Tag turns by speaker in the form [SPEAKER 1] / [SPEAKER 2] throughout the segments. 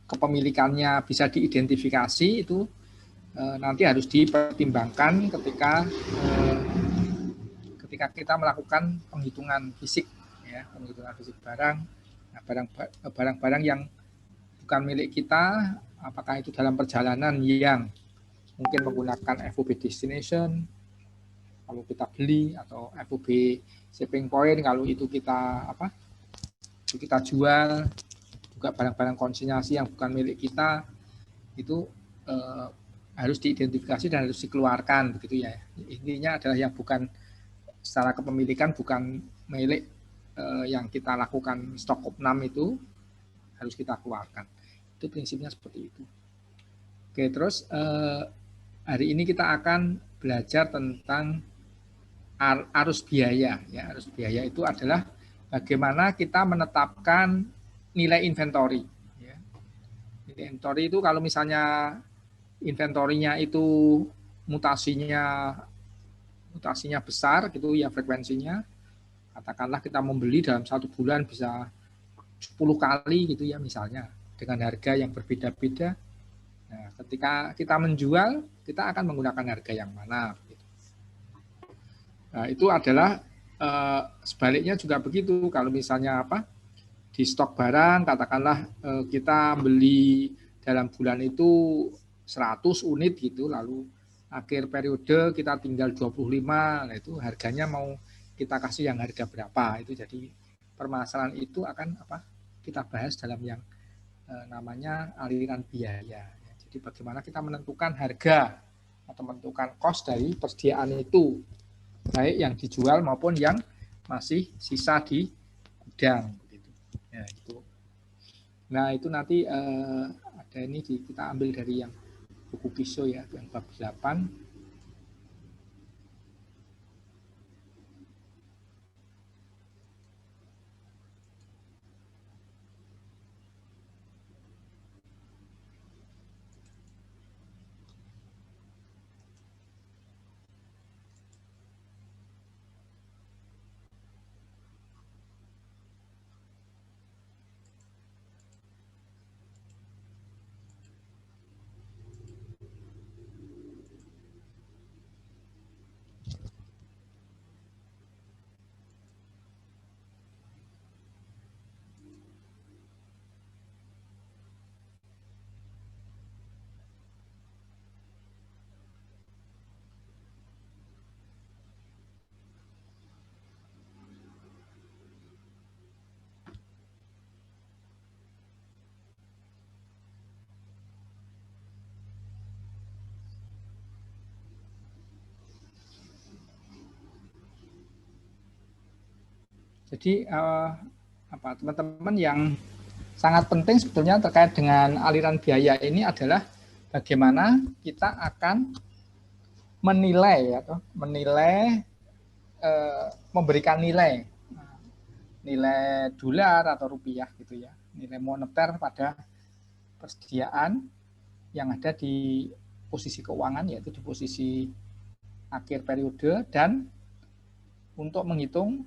[SPEAKER 1] kepemilikannya bisa diidentifikasi, itu nanti harus dipertimbangkan ketika kita melakukan penghitungan fisik, ya, penghitungan fisik barang. Nah, barang-barang yang bukan milik kita, apakah itu dalam perjalanan yang mungkin menggunakan FOB destination kalau kita beli, atau FOB shipping point kalau itu kita jual, juga barang-barang konsinyasi yang bukan milik kita itu harus diidentifikasi dan harus dikeluarkan, begitu ya. Intinya adalah yang bukan secara kepemilikan, bukan milik yang kita lakukan stok opnam itu harus kita keluarkan. Itu prinsipnya seperti itu. Oke, terus hari ini kita akan belajar tentang arus biaya. Ya, arus biaya itu adalah bagaimana kita menetapkan nilai inventory. Ya. Nilai inventory itu kalau misalnya inventorinya itu mutasinya besar gitu ya, frekuensinya, katakanlah kita membeli dalam 1 bulan bisa 10 kali gitu ya misalnya, dengan harga yang berbeda-beda. Nah, ketika kita menjual, kita akan menggunakan harga yang mana gitu. Nah, itu adalah sebaliknya juga begitu. Kalau misalnya di stok barang, katakanlah kita beli dalam bulan itu 100 unit gitu, lalu akhir periode kita tinggal 25, nah itu harganya mau kita kasih yang harga berapa. Itu jadi permasalahan itu akan kita bahas dalam yang namanya aliran biaya. Jadi bagaimana kita menentukan harga atau menentukan cost dari persediaan itu, baik yang dijual maupun yang masih sisa di gudang. Ya, itu. Nah, itu nanti ada ini kita ambil dari yang buku Piso ya, yang bab 8. Jadi teman-teman, yang sangat penting sebetulnya terkait dengan aliran biaya ini adalah bagaimana kita akan menilai atau memberikan nilai dolar atau rupiah gitu ya, nilai moneter pada persediaan yang ada di posisi keuangan, yaitu di posisi akhir periode, dan untuk menghitung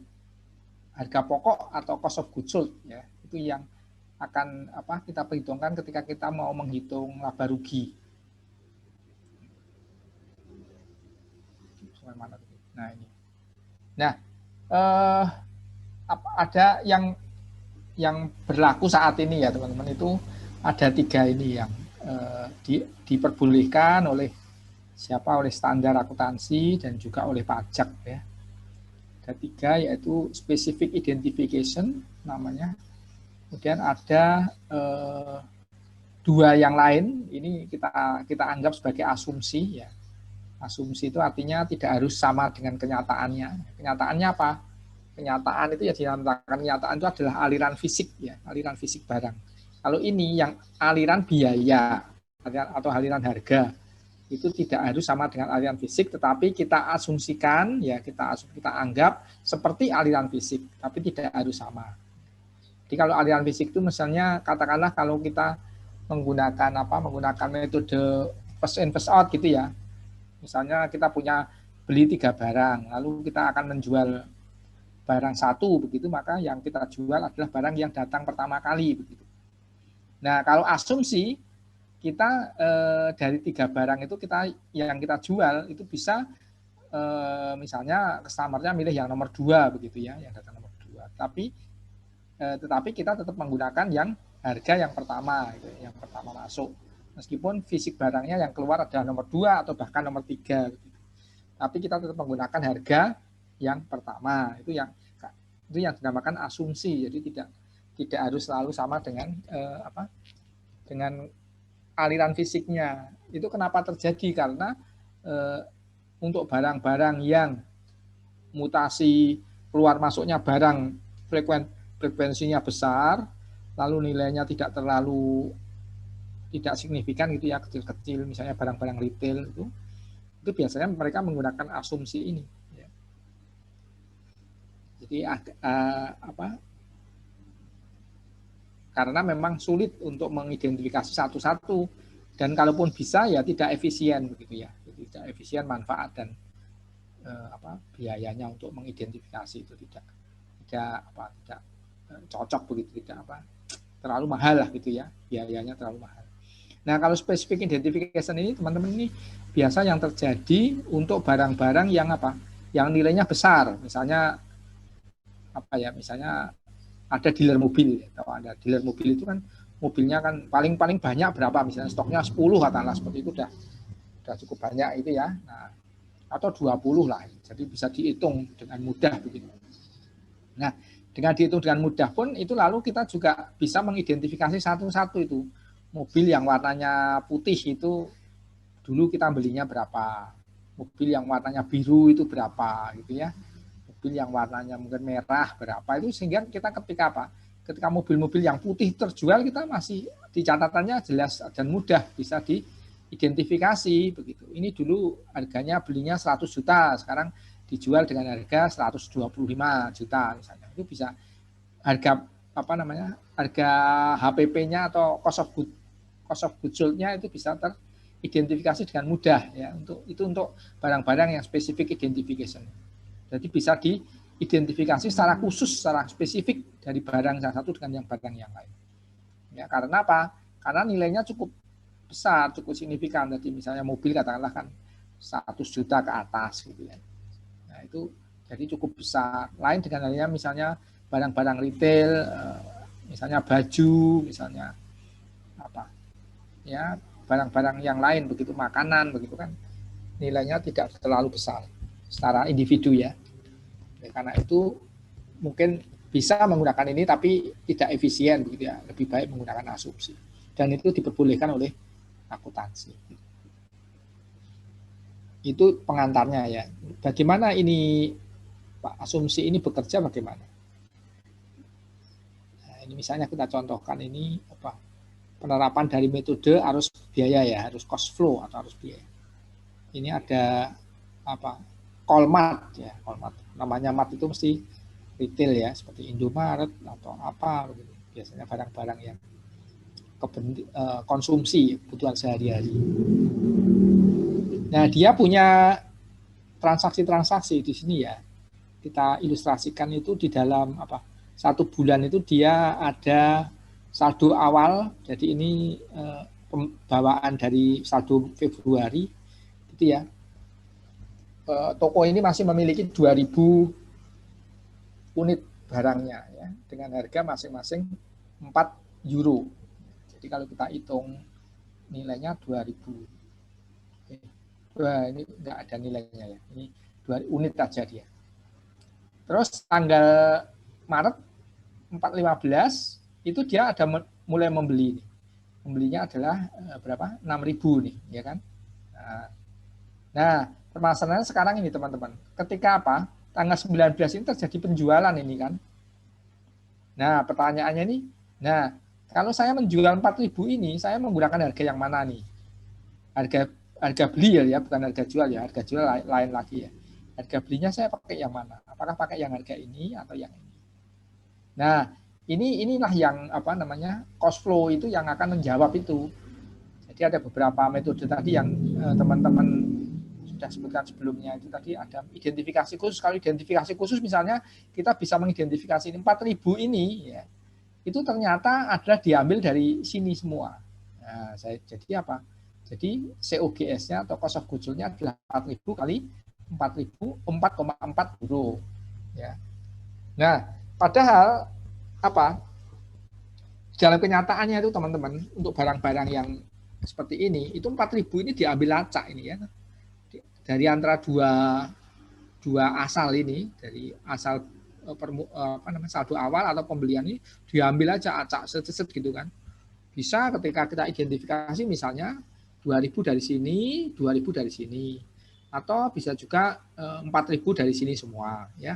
[SPEAKER 1] harga pokok atau cost of goods sold ya, itu yang akan kita perhitungkan ketika kita mau menghitung laba rugi. Nah ini. Nah, ada yang berlaku saat ini ya teman-teman, itu ada 3 ini yang diperbolehkan oleh standar akuntansi dan juga oleh pajak ya. Ada 3, yaitu specific identification namanya. Kemudian ada 2 yang lain, ini kita anggap sebagai asumsi ya. Asumsi itu artinya tidak harus sama dengan kenyataannya. Kenyataannya apa? Kenyataan itu ya dinamakan kenyataan itu adalah aliran fisik ya, aliran fisik barang. Kalau ini yang aliran biaya atau aliran harga, itu tidak harus sama dengan aliran fisik, tetapi kita asumsikan ya, kita anggap seperti aliran fisik, tapi tidak harus sama. Jadi kalau aliran fisik itu misalnya katakanlah kalau kita menggunakan metode first in first out gitu ya. Misalnya kita beli 3 barang, lalu kita akan menjual barang 1 begitu, maka yang kita jual adalah barang yang datang pertama kali begitu. Nah, kalau asumsi kita dari 3 barang itu yang kita jual itu bisa misalnya customer-nya milih yang nomor 2 begitu ya, yang datang nomor 2. Tetapi kita tetap menggunakan yang harga yang pertama, gitu, yang pertama masuk. Meskipun fisik barangnya yang keluar adalah nomor 2 atau bahkan nomor 3. Gitu. Tapi kita tetap menggunakan harga yang pertama. Itu yang dinamakan asumsi. Jadi tidak harus selalu sama dengan dengan aliran fisiknya. Itu kenapa terjadi? Karena untuk barang-barang yang mutasi keluar masuknya barang frekuensinya besar, lalu nilainya tidak signifikan gitu ya, kecil-kecil, misalnya barang-barang retail itu biasanya mereka menggunakan asumsi ini. Ya. Jadi karena memang sulit untuk mengidentifikasi satu-satu, dan kalaupun bisa ya tidak efisien begitu ya, tidak efisien manfaat dan biayanya untuk mengidentifikasi itu tidak cocok begitu, tidak terlalu mahal lah gitu ya, biayanya terlalu mahal. Nah, kalau specific identification ini teman-teman, ini biasa yang terjadi untuk barang-barang yang yang nilainya besar, misalnya misalnya ada dealer mobil. Kalau ada dealer mobil itu kan mobilnya kan paling banyak berapa, misalnya stoknya 10 katakanlah, seperti itu udah cukup banyak itu ya. Nah, atau 20 lah. Jadi bisa dihitung dengan mudah begitu. Nah, dengan dihitung dengan mudah pun itu lalu kita juga bisa mengidentifikasi satu-satu itu. Mobil yang warnanya putih itu dulu kita belinya berapa. Mobil yang warnanya biru itu berapa gitu ya. Mobil yang warnanya mungkin merah berapa, itu sehingga kita ketika mobil-mobil yang putih terjual, kita masih di catatannya jelas dan mudah bisa diidentifikasi begitu. Ini dulu harganya belinya 100 juta, sekarang dijual dengan harga 125 juta misalnya. Itu bisa harga harga HPP-nya atau cost of goods sold-nya itu bisa teridentifikasi dengan mudah ya. Untuk barang-barang yang specific identification. Jadi bisa diidentifikasi secara khusus, secara spesifik dari barang yang satu dengan yang barang yang lain. Ya, karena apa? Karena nilainya cukup besar, cukup signifikan. Jadi misalnya mobil katakanlah kan 100 juta ke atas gitu ya. Nah, itu jadi cukup besar. Lain dengan halnya misalnya barang-barang retail, misalnya baju, misalnya ya, barang-barang yang lain begitu, makanan begitu kan, nilainya tidak terlalu besar secara individu ya. Karena itu mungkin bisa menggunakan ini tapi tidak efisien begitu ya, lebih baik menggunakan asumsi, dan itu diperbolehkan oleh akuntansi. Itu pengantarnya ya. Bagaimana ini Pak, asumsi ini bekerja bagaimana? Nah, ini misalnya kita contohkan ini penerapan dari metode arus biaya ya, arus cost flow atau arus biaya. Ini ada Colmart ya, Colmart. Namanya Mart itu mesti retail ya, seperti Indomaret atau apa begitu. Biasanya barang-barang yang konsumsi, kebutuhan sehari-hari. Nah, dia punya transaksi-transaksi di sini ya. Kita ilustrasikan itu di dalam 1 bulan itu dia ada saldo awal. Jadi ini pembawaan dari saldo Februari gitu ya. Toko ini masih memiliki 2.000 unit barangnya ya, dengan harga masing-masing 4 euro. Jadi kalau kita hitung nilainya 2.000. Wah, ini enggak ada nilainya ya. Ini 2 unit aja dia. Terus tanggal Maret 4.15 itu dia ada mulai membeli. Membelinya adalah berapa? 6.000 nih, ya kan? Nah, permasalahannya sekarang ini teman-teman. Ketika tanggal 19 ini terjadi penjualan ini kan. Nah, pertanyaannya nih, kalau saya menjual 4.000 ini, saya menggunakan harga yang mana nih? Harga beli ya, bukan harga jual ya. Harga jual lain lagi ya. Harga belinya saya pakai yang mana? Apakah pakai yang harga ini atau yang ini? Nah, inilah yang cost flow itu yang akan menjawab itu. Jadi ada beberapa metode tadi yang teman-teman sudah sebutkan sebelumnya, itu tadi ada identifikasi khusus. Kalau identifikasi khusus misalnya kita bisa mengidentifikasi 4.000 ini ya. itu ternyata adalah diambil dari sini semua. Nah, jadi apa? Jadi COGS-nya atau cost of goods sold-nya adalah 4.000 kali 4,4 euro. Ya. Nah, padahal apa? Dalam kenyataannya itu teman-teman, untuk barang-barang yang seperti ini, itu 4.000 ini diambil acak ini ya. Dari antara dua asal ini, dari asal saldo awal atau pembelian ini diambil aja acak set gitu kan. Bisa ketika kita identifikasi misalnya 2.000 dari sini, 2.000 dari sini, atau bisa juga 4.000 dari sini semua ya,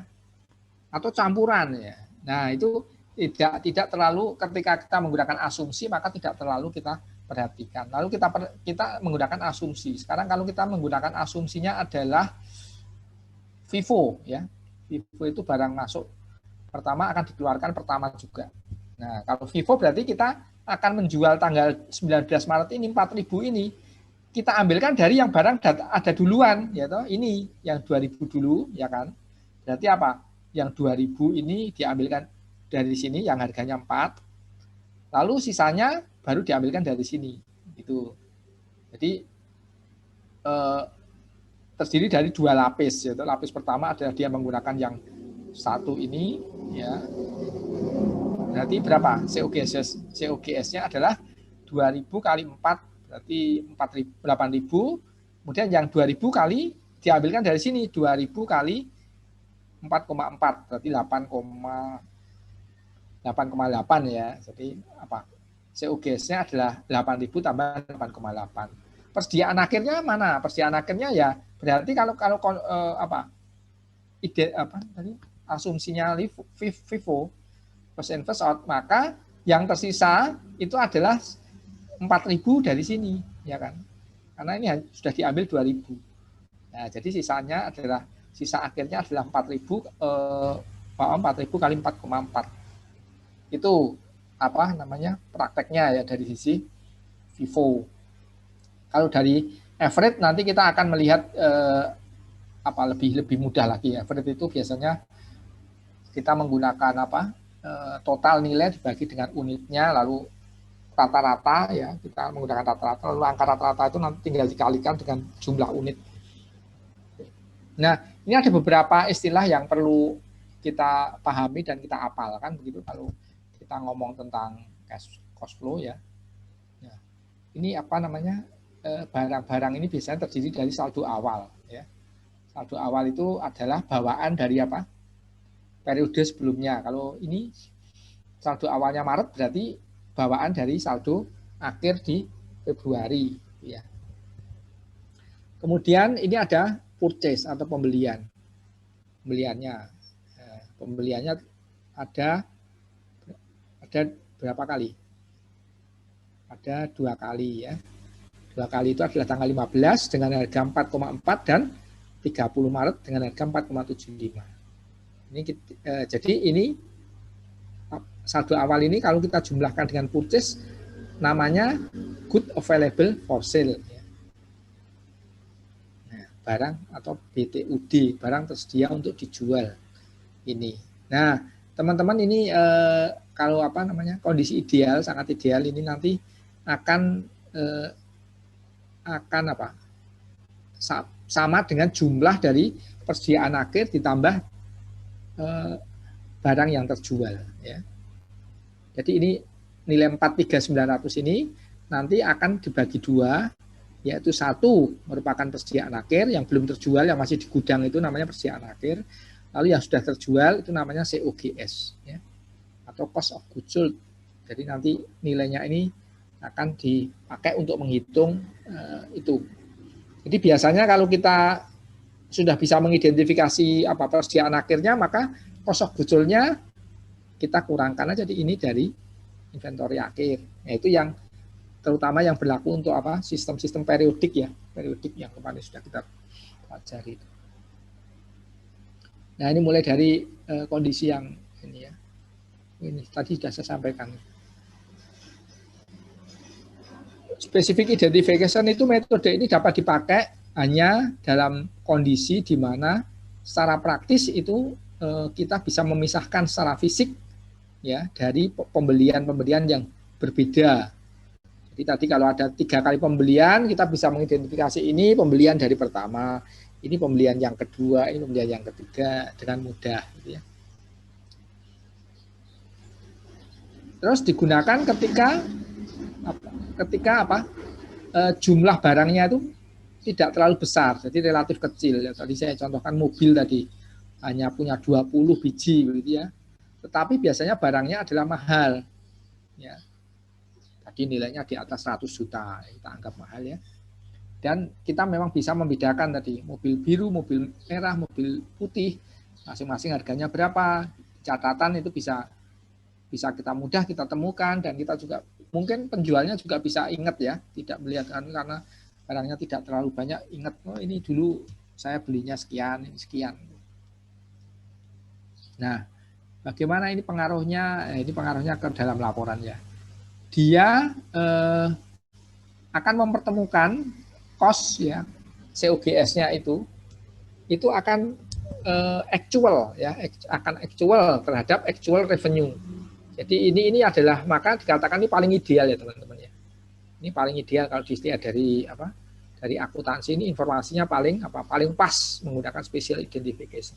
[SPEAKER 1] atau campuran ya. Nah itu tidak terlalu, ketika kita menggunakan asumsi maka tidak terlalu kita perhatikan. Lalu kita menggunakan asumsi. Sekarang kalau kita menggunakan asumsinya adalah FIFO ya, FIFO itu barang masuk pertama akan dikeluarkan pertama juga. Nah kalau FIFO berarti kita akan menjual tanggal 19 Maret ini 4.000 ini kita ambilkan dari yang barang ada duluan ya toh, ini yang 2.000 dulu ya kan. Berarti apa? Yang 2.000 ini diambilkan dari sini yang harganya 4. Lalu sisanya baru diambilkan dari sini. Gitu. Jadi terdiri dari 2 lapis yaitu lapis pertama adalah dia menggunakan yang satu ini ya. Berarti berapa? COGS-nya adalah 2.000 kali 4 berarti 8.000. Kemudian yang 2.000 kali diambilkan dari sini 2.000 kali 4,4 berarti 8,8 ya. Jadi apa? COGS-nya adalah 8.000 tambah 8,8. Persediaan akhirnya mana? Persediaan akhirnya ya berarti kalau tadi asumsinya FIFO first in first out, maka yang tersisa itu adalah 4.000 dari sini, ya kan? Karena ini sudah diambil 2.000. Nah, jadi sisa akhirnya adalah 4.000 kali 4,4. Itu prakteknya ya dari sisi FIFO. Kalau dari average nanti kita akan melihat lebih mudah lagi. Average itu biasanya kita menggunakan total nilai dibagi dengan unitnya, lalu rata-rata ya, kita menggunakan rata-rata, lalu angka rata-rata itu nanti tinggal dikalikan dengan jumlah unit. Nah, ini ada beberapa istilah yang perlu kita pahami dan kita hafalkan begitu kalau kita ngomong tentang cost flow ya. Nah, ini barang-barang ini biasanya terdiri dari saldo awal ya. Saldo awal itu adalah bawaan dari periode sebelumnya. Kalau ini saldo awalnya Maret berarti bawaan dari saldo akhir di Februari ya. Kemudian ini ada purchase atau pembeliannya. Pembeliannya ada berapa kali? Ada 2 kali ya. 2 kali itu adalah tanggal 15 dengan harga 4,4 dan 30 Maret dengan harga 4,75. Jadi ini saldo awal ini kalau kita jumlahkan dengan purchase namanya good available for sale. Nah, barang atau BTUD, barang tersedia untuk dijual ini. Nah, teman-teman ini kalau kondisi ideal, sangat ideal ini nanti akan sama dengan jumlah dari persediaan akhir ditambah barang yang terjual ya. Jadi ini nilai 43.900 ini nanti akan dibagi 2, yaitu 1 merupakan persediaan akhir yang belum terjual, yang masih di gudang itu namanya persediaan akhir. Lalu yang sudah terjual itu namanya COGS ya, atau cost of goods sold. Jadi nanti nilainya ini akan dipakai untuk menghitung itu. Jadi biasanya kalau kita sudah bisa mengidentifikasi persediaan akhirnya, maka cost of goods sold-nya kita kurangkan aja ini dari inventory akhir. Nah, itu yang terutama yang berlaku untuk sistem-sistem periodik ya, periodik yang kemarin sudah kita pelajari. Nah, ini mulai dari kondisi yang ini ya. Ini tadi sudah saya sampaikan. Specific identification itu metode ini dapat dipakai hanya dalam kondisi di mana secara praktis itu kita bisa memisahkan secara fisik ya dari pembelian yang berbeda. Jadi tadi kalau ada 3 kali pembelian, kita bisa mengidentifikasi ini pembelian dari pertama, ini pembelian yang kedua, ini pembelian yang ketiga dengan mudah. Gitu ya. Terus digunakan ketika jumlah barangnya itu tidak terlalu besar, jadi relatif kecil. Ya, tadi saya contohkan mobil tadi hanya punya 20 biji, begitu ya. Tetapi biasanya barangnya adalah mahal. Ya. Tadi nilainya di atas 100 juta, kita anggap mahal ya. Dan kita memang bisa membedakan tadi mobil biru, mobil merah, mobil putih, masing-masing harganya berapa. Catatan itu bisa kita mudah kita temukan, dan kita juga mungkin penjualnya juga bisa ingat ya, tidak melihat karena barangnya tidak terlalu banyak, ingat oh ini dulu saya belinya sekian, ini sekian. Nah, bagaimana ini pengaruhnya? Ini pengaruhnya ke dalam laporan ya. Dia akan mempertemukan cost ya, COGS-nya itu akan actual ya, akan actual terhadap actual revenue. Jadi ini adalah, maka dikatakan ini paling ideal ya teman-teman ya. Ini paling ideal kalau dilihat dari dari akuntansi, ini informasinya paling pas menggunakan special identification.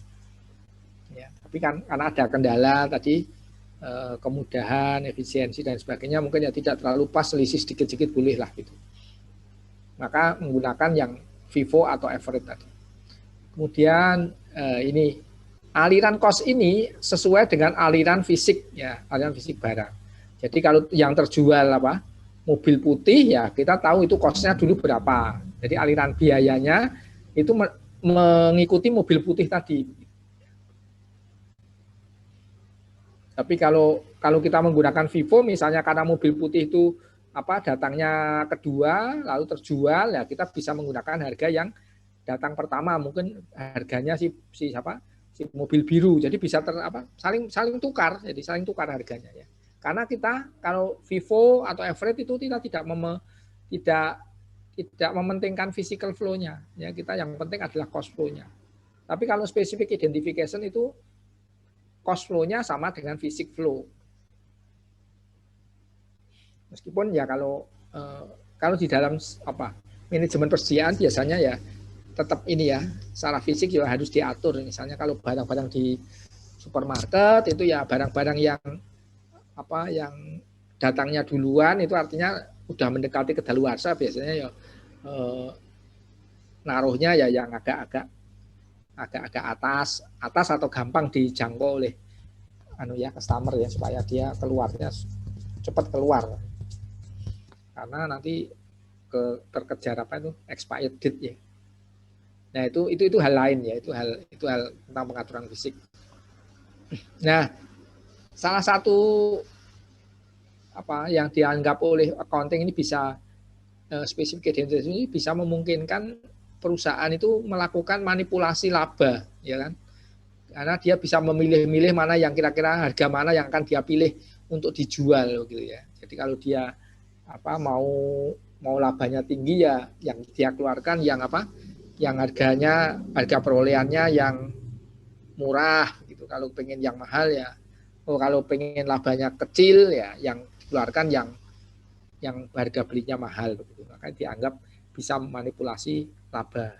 [SPEAKER 1] Ya, tapi kan karena ada kendala tadi, kemudahan, efisiensi dan sebagainya, mungkin ya tidak terlalu pas, selisih sedikit-sedikit boleh lah gitu. Maka menggunakan yang FIFO atau average tadi. Kemudian ini aliran cost ini sesuai dengan aliran fisik ya, aliran fisik barang. Jadi kalau yang terjual mobil putih ya, kita tahu itu cost-nya dulu berapa. Jadi aliran biayanya itu mengikuti mobil putih tadi. Tapi kalau kita menggunakan FIFO misalnya karena mobil putih itu datangnya kedua lalu terjual ya, kita bisa menggunakan harga yang datang pertama, mungkin harganya si mobil biru, jadi bisa saling tukar, jadi saling tukar harganya ya. Karena kita kalau FIFO atau average itu kita tidak mementingkan physical flow-nya ya, kita yang penting adalah cost flow-nya. Tapi kalau specific identification itu cost flow-nya sama dengan fisik flow. Meskipun ya kalau di dalam manajemen persediaan biasanya ya tetap ini ya, secara fisik juga harus diatur. Misalnya kalau barang-barang di supermarket itu ya barang-barang yang yang datangnya duluan itu artinya udah mendekati kedaluarsa, biasanya ya naruhnya ya yang agak-agak atas atau gampang dijangkau oleh customer ya, supaya dia keluarnya cepat keluar, karena nanti terkejar expired date ya. Nah itu hal lain ya, itu hal tentang pengaturan fisik. Nah salah satu yang dianggap oleh accounting ini bisa specific identification ini bisa memungkinkan perusahaan itu melakukan manipulasi laba, ya kan? Karena dia bisa memilih-milih mana yang kira-kira harga mana yang akan dia pilih untuk dijual, gitu ya. Jadi kalau dia mau labanya tinggi ya, yang dia keluarkan yang harga perolehannya yang murah, gitu. Kalau pengen yang mahal ya, kalau pengen labanya kecil ya, yang dikeluarkan yang harga belinya mahal, begitu. Maka dianggap bisa manipulasi laba.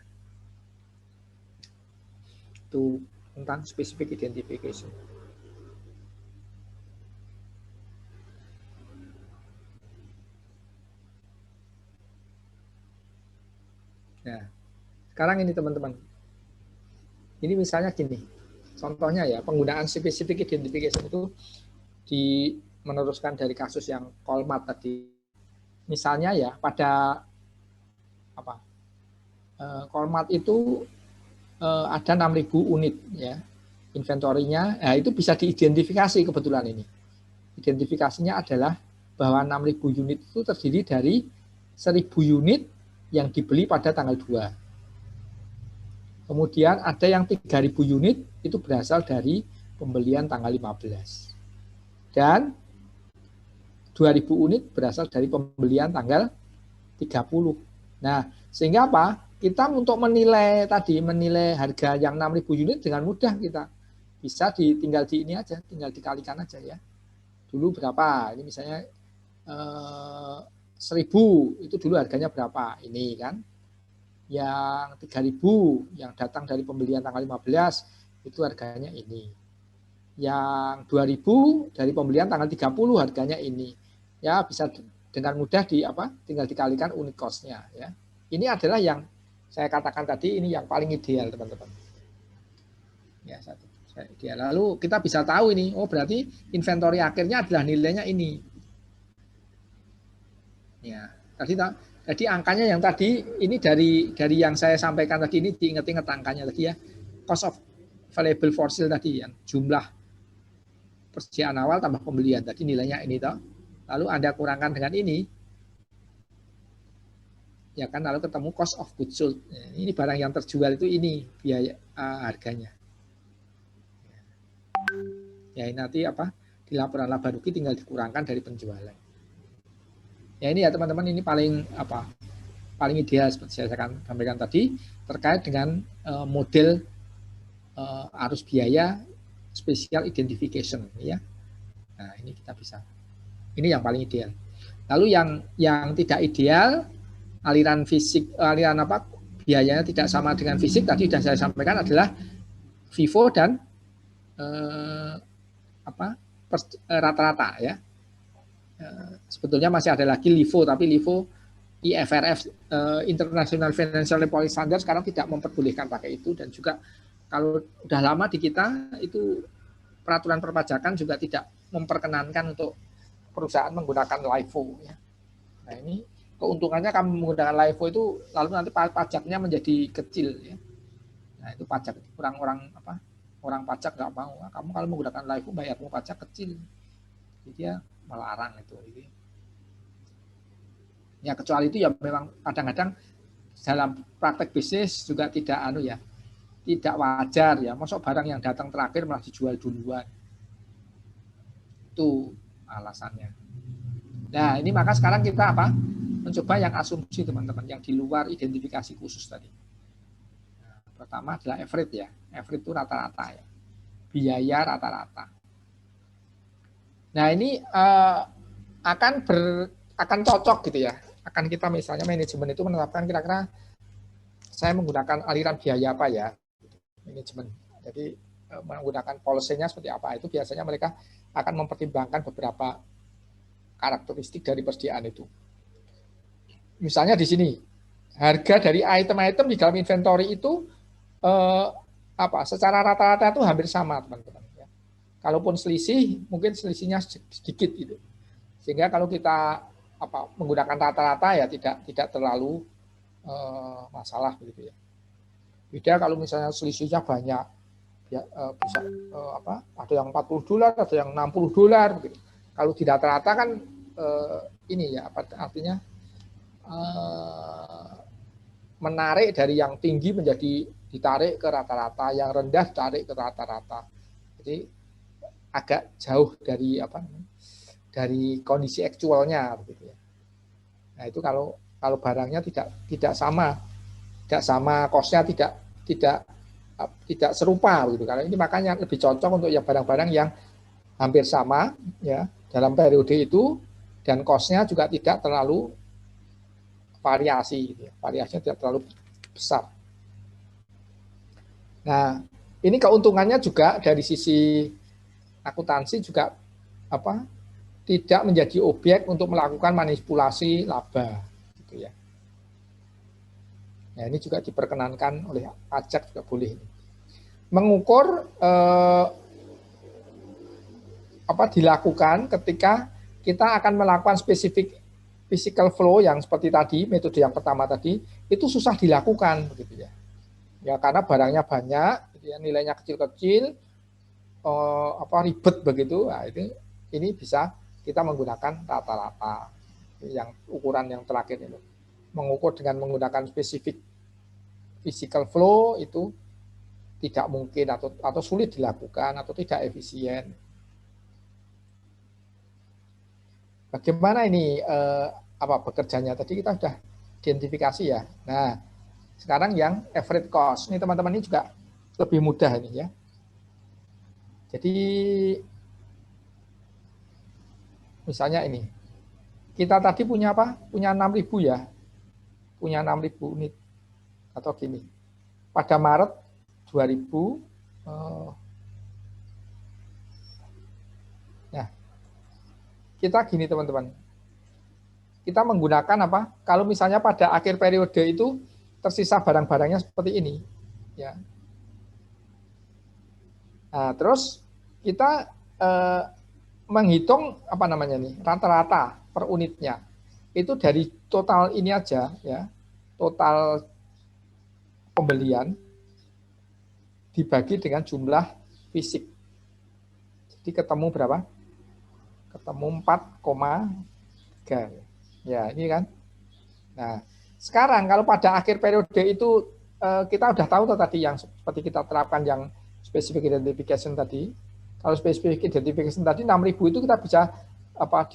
[SPEAKER 1] Itu tentang specific identification. Nah, sekarang ini teman-teman. Ini misalnya gini. Contohnya ya, penggunaan specific identification itu meneruskan dari kasus yang Colmart tadi. Misalnya ya, pada Colmart itu ada 6.000 unit ya inventorinya, itu bisa diidentifikasi kebetulan ini. Identifikasinya adalah bahwa 6.000 unit itu terdiri dari 1.000 unit yang dibeli pada tanggal 2. Kemudian ada yang 3.000 unit itu berasal dari pembelian tanggal 15. Dan 2.000 unit berasal dari pembelian tanggal 30. Nah, sehingga kita untuk menilai harga yang 6.000 unit dengan mudah, kita bisa tinggal dikalikan aja ya. dulu berapa? Ini misalnya 1.000 itu dulu harganya berapa? Ini kan. Yang 3.000 yang datang dari pembelian tanggal 15 itu harganya ini. Yang 2.000 dari pembelian tanggal 30 harganya ini. Ya, bisa dengan mudah tinggal dikalikan unit cost-nya ya. Ini adalah yang saya katakan tadi, ini yang paling ideal, teman-teman. Ya, satu. Ideal. Lalu kita bisa tahu ini, oh berarti inventory akhirnya adalah nilainya ini. Ya, jadi angkanya yang tadi ini dari yang saya sampaikan tadi, ini diingat-ingat angkanya tadi ya. Cost of available for sale tadi, yang jumlah persediaan awal tambah pembelian tadi nilainya ini toh. Lalu Anda kurangkan dengan ini, ya kan, lalu ketemu cost of goods sold. Ini barang yang terjual itu ini biaya harganya. Ya ini nanti di laporan laba rugi tinggal dikurangkan dari penjualan. Ya ini ya teman-teman, ini paling ideal seperti saya sampaikan tadi terkait dengan model arus biaya special identification ya. Nah, ini kita bisa. Ini yang paling ideal. Lalu yang tidak ideal, aliran biayanya tidak sama dengan fisik tadi sudah saya sampaikan adalah FIFO dan rata-rata ya. Sebetulnya masih ada lagi LIFO, tapi LIFO IFRS International Financial Reporting Standard sekarang tidak memperbolehkan pakai itu, dan juga kalau udah lama di kita itu peraturan perpajakan juga tidak memperkenankan untuk perusahaan menggunakan LIFO ya. Nah, ini keuntungannya kamu menggunakan LIFO itu lalu nanti pajaknya menjadi kecil ya. Nah, itu pajak orang pajak nggak mau. Nah, kamu kalau menggunakan LIFO bayarmu pajak kecil. Jadi dia melarang itu. Ya kecuali itu ya memang kadang-kadang dalam praktek bisnis juga tidak wajar ya. Masuk barang yang datang terakhir malah dijual duluan. Itu alasannya. Nah, ini maka sekarang kita mencoba yang asumsi teman-teman, yang di luar identifikasi khusus tadi. Nah, pertama adalah average ya. Average itu rata-rata ya. Biaya rata-rata. Nah, ini akan cocok gitu ya. Akan kita misalnya manajemen itu menetapkan kira-kira saya menggunakan aliran biaya apa ya. Manajemen. Jadi menggunakan policy-nya seperti apa, itu biasanya mereka akan mempertimbangkan beberapa karakteristik dari persediaan itu. Misalnya di sini, harga dari item-item di dalam inventory itu secara rata-rata itu hampir sama, teman-teman. Ya. Kalaupun selisih, mungkin selisihnya sedikit gitu. Sehingga kalau kita menggunakan rata-rata ya tidak terlalu masalah begitu ya. Beda kalau misalnya selisihnya banyak, ya bisa ada yang $40, ada yang $60 gitu. Kalau di rata-rata kan ini ya artinya menarik dari yang tinggi menjadi ditarik ke rata-rata, yang rendah ditarik ke rata-rata. Jadi agak jauh dari dari kondisi aktualnya begitu ya. Nah, itu kalau barangnya tidak sama cost-nya tidak serupa gitu. Karena ini makanya lebih cocok untuk ya barang-barang yang hampir sama ya dalam periode itu, dan cost-nya juga tidak terlalu variasi gitu ya. Variasinya tidak terlalu besar. Nah, ini keuntungannya juga dari sisi akuntansi juga tidak menjadi objek untuk melakukan manipulasi laba gitu ya. Nah, ini juga diperkenankan oleh pajak juga boleh. Mengukur dilakukan ketika kita akan melakukan spesifik physical flow yang seperti tadi, metode yang pertama tadi, itu susah dilakukan begitu ya. Ya karena barangnya banyak, gitu ya, nilainya kecil-kecil, ribet begitu. Nah, ini bisa kita menggunakan rata-rata yang ukuran yang terakhir itu. Mengukur dengan menggunakan spesifik physical flow itu tidak mungkin atau sulit dilakukan atau tidak efisien. Bagaimana ini bekerjanya? Tadi kita sudah identifikasi ya. Nah, sekarang yang average cost. Ini teman-teman ini juga lebih mudah ini ya. Jadi Misalnya ini. Kita tadi punya apa? Punya 6.000 ya. Punya 6.000 unit. Atau gini. Pada Maret 2000 nah, kita gini teman-teman. Kita menggunakan apa? Kalau misalnya pada akhir periode itu tersisa barang-barangnya seperti ini, ya. Nah, terus kita menghitung apa namanya nih rata-rata per unitnya itu dari total ini aja ya, total pembelian dibagi dengan jumlah fisik. Jadi ketemu berapa? Ketemu 4,3. Ya, ini kan. Nah, sekarang kalau pada akhir periode itu kita udah tahu tadi yang seperti kita terapkan yang specific identification tadi. Kalau specific identification tadi 6.000 itu kita bisa apa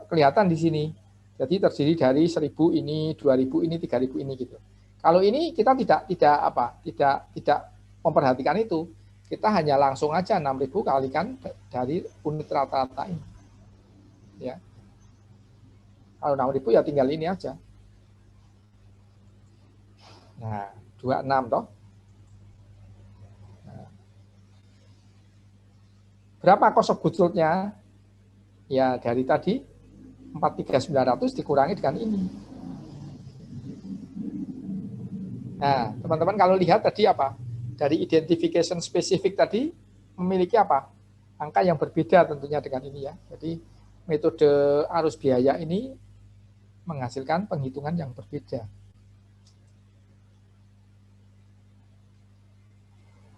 [SPEAKER 1] kelihatan di sini. Jadi terdiri dari 1.000 ini, 2.000 ini, 3.000 ini gitu. Kalau ini kita tidak memperhatikan itu. Kita hanya langsung aja 6.000 kalikan dari unit rata-rata ini. Ya. Kalau 6.000 ya tinggal ini aja. Nah, 26 toh. Nah. Berapa cost of goods sold-nya? Ya dari tadi 43.900 dikurangi dengan ini. Nah, teman-teman kalau lihat tadi apa? Dari identification spesifik tadi memiliki apa? Angka yang berbeda tentunya dengan ini ya. Jadi metode arus biaya ini menghasilkan penghitungan yang berbeda.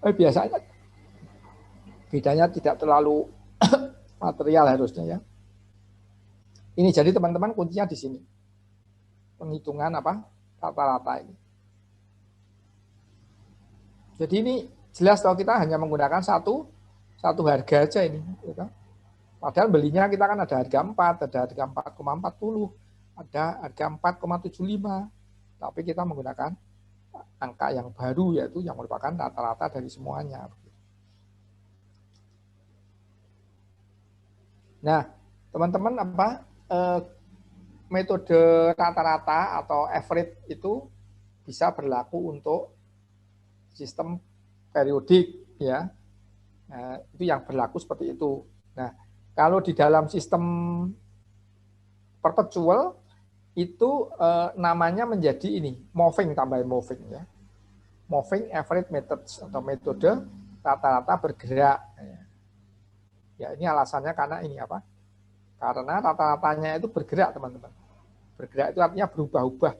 [SPEAKER 1] Biasanya bedanya tidak terlalu material harusnya ya. Ini jadi teman-teman kuncinya di sini. Penghitungan apa? Rata-rata ini. Jadi ini jelas kalau kita hanya menggunakan satu harga aja ini. Gitu. Padahal belinya kita kan ada harga 4, ada harga 4,40, ada harga 4,75. Tapi kita menggunakan angka yang baru yaitu yang merupakan rata-rata dari semuanya. Nah, teman-teman metode rata-rata atau average itu bisa berlaku untuk sistem periodik ya. Nah, itu yang berlaku seperti itu. Nah, kalau di dalam sistem perpetual itu namanya menjadi ini, moving tambahin moving ya. Moving average methods atau metode rata-rata bergerak. Ya, ini alasannya karena ini apa? Karena rata-ratanya itu bergerak, teman-teman. Bergerak itu artinya berubah-ubah.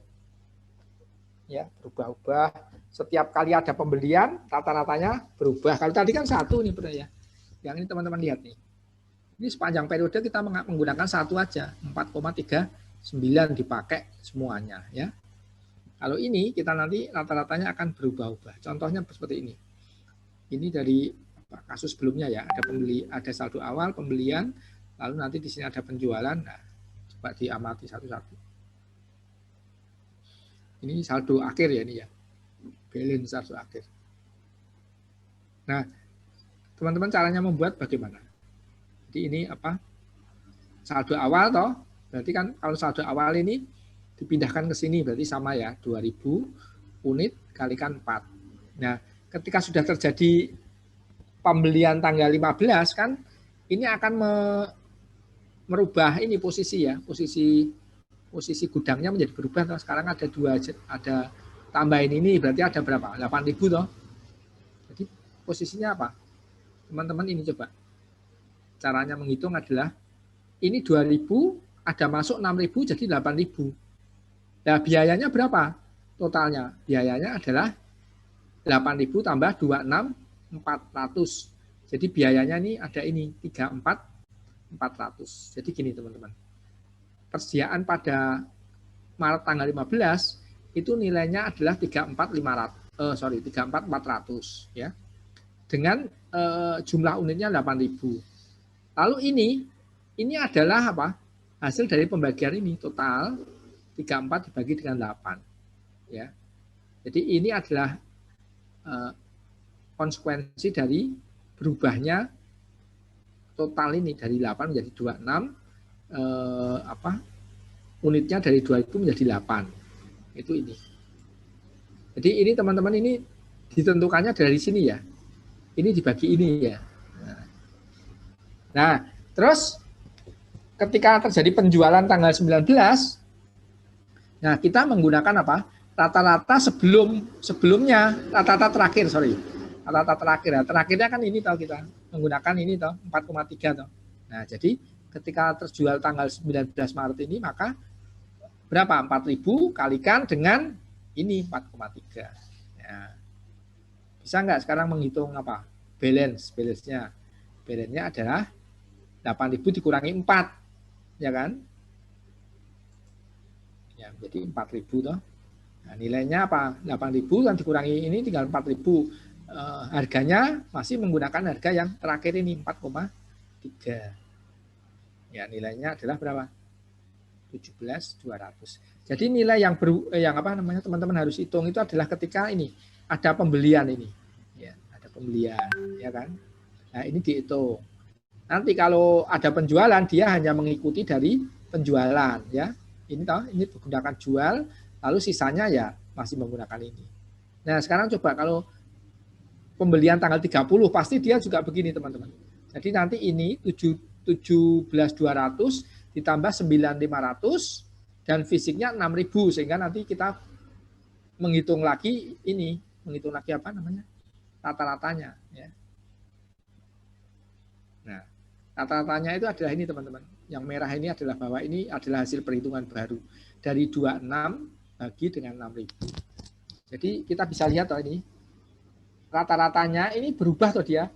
[SPEAKER 1] Ya, berubah-ubah. Setiap kali ada pembelian, rata-ratanya berubah. Kalau tadi kan satu nih, ya. Yang ini teman-teman lihat nih. Ini sepanjang periode kita menggunakan satu aja, 4,39 dipakai semuanya, ya. Kalau ini kita nanti rata-ratanya akan berubah-ubah. Contohnya seperti ini. Ini dari kasus sebelumnya ya, ada saldo awal pembelian, lalu nanti di sini ada penjualan. Nah, coba diamati satu-satu. Ini saldo akhir ya ini ya. Balance saldo akhir. Nah, teman-teman caranya membuat bagaimana? Jadi ini apa? Saldo awal toh. Berarti kan kalau saldo awal ini dipindahkan ke sini berarti sama ya, 2.000 unit kalikan 4. Nah, ketika sudah terjadi pembelian tanggal 15 kan ini akan merubah ini posisi ya, posisi gudangnya menjadi berubah. Toh. Sekarang ada ada tambahin ini berarti ada berapa? 8.000 toh. Jadi posisinya apa? Teman-teman ini coba. Caranya menghitung adalah ini 2.000 ada masuk 6.000 jadi 8.000. Nah, biayanya berapa? Totalnya biayanya adalah 8.000 tambah 26.400. Jadi biayanya ini ada ini 34.400. Jadi gini teman-teman. Persediaan pada Maret tanggal 15 itu nilainya adalah 34.400 ya. Dengan jumlah unitnya 8.000. Lalu ini adalah apa? Hasil dari pembagian ini total 34 dibagi dengan 8 ya. Jadi ini adalah konsekuensi dari berubahnya total ini dari 8 menjadi 26 unitnya dari 2.000 menjadi 8. Itu ini. Jadi ini teman-teman ini ditentukannya dari sini ya. Ini dibagi ini ya. Nah, terus ketika terjadi penjualan tanggal 19, nah kita menggunakan apa? Rata-rata sebelumnya, rata-rata terakhir, rata-rata terakhir. Nah, terakhirnya kan ini tahu kita menggunakan ini tahu 4,3 tahu. Nah, jadi ketika terjual tanggal 19 Maret ini maka berapa? 4.000 kalikan dengan ini 4,3. Ya. Bisa nggak sekarang menghitung apa? Balance-nya. Balance-nya adalah 8.000 dikurangi 4. Ya kan? Ya, jadi 4.000 toh. Nah, nilainya apa? 8.000 kan dikurangi ini tinggal 4.000. Harganya masih menggunakan harga yang terakhir ini 4,3. Ya, nilainya adalah berapa? 17.200. Jadi nilai yang teman-teman harus hitung itu adalah ketika ini ada pembelian ini. Ya, ada pembelian, ya kan? Nah, ini dihitung. Nanti kalau ada penjualan dia hanya mengikuti dari penjualan, ya. Ini menggunakan jual, lalu sisanya ya masih menggunakan ini. Nah, sekarang coba kalau pembelian tanggal 30 pasti dia juga begini, teman-teman. Jadi nanti ini 17.200 ditambah 9.500 dan fisiknya 6.000 sehingga nanti kita menghitung lagi apa namanya? Rata-ratanya, ya. Nah, rata-ratanya itu adalah ini, teman-teman. Yang merah ini adalah bahwa ini adalah hasil perhitungan baru dari 26 bagi dengan 6.000. Jadi kita bisa lihat toh ini rata-ratanya ini berubah toh dia.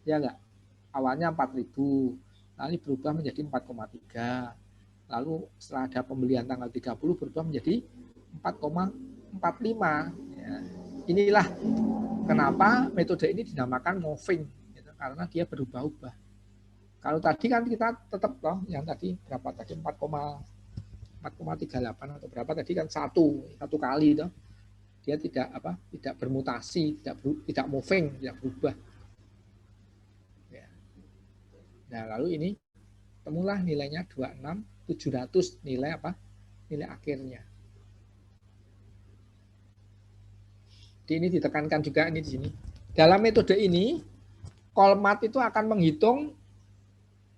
[SPEAKER 1] Ya enggak? Awalnya 4.000, lalu berubah menjadi 4,3. Lalu setelah ada pembelian tanggal 30 berubah menjadi 4,45. Ya. Inilah kenapa metode ini dinamakan moving, gitu, karena dia berubah-ubah. Kalau tadi kan kita tetap toh yang tadi berapa tadi 4,38 atau berapa tadi kan satu kali toh. Dia tidak bermutasi, tidak moving, tidak berubah. Ya. Nah, lalu ini temulah nilainya 26.700 nilai apa? Nilai akhirnya. Jadi ini ditekankan juga ini di sini. Dalam metode ini, Colmart itu akan menghitung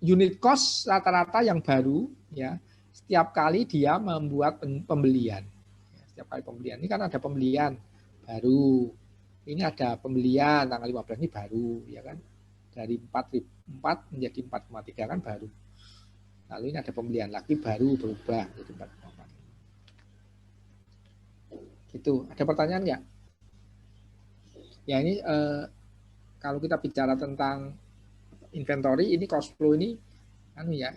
[SPEAKER 1] unit cost rata-rata yang baru ya setiap kali dia membuat pembelian. Setiap kali pembelian. Ini kan ada pembelian baru. Ini ada pembelian tanggal 15 ini baru ya kan. Dari 4 menjadi 4,3 kan baru. Lalu ini ada pembelian lagi baru berubah jadi 4,4. Gitu. Ada pertanyaan nggak? Ya ini kalau kita bicara tentang inventory ini cost flow ini kan ya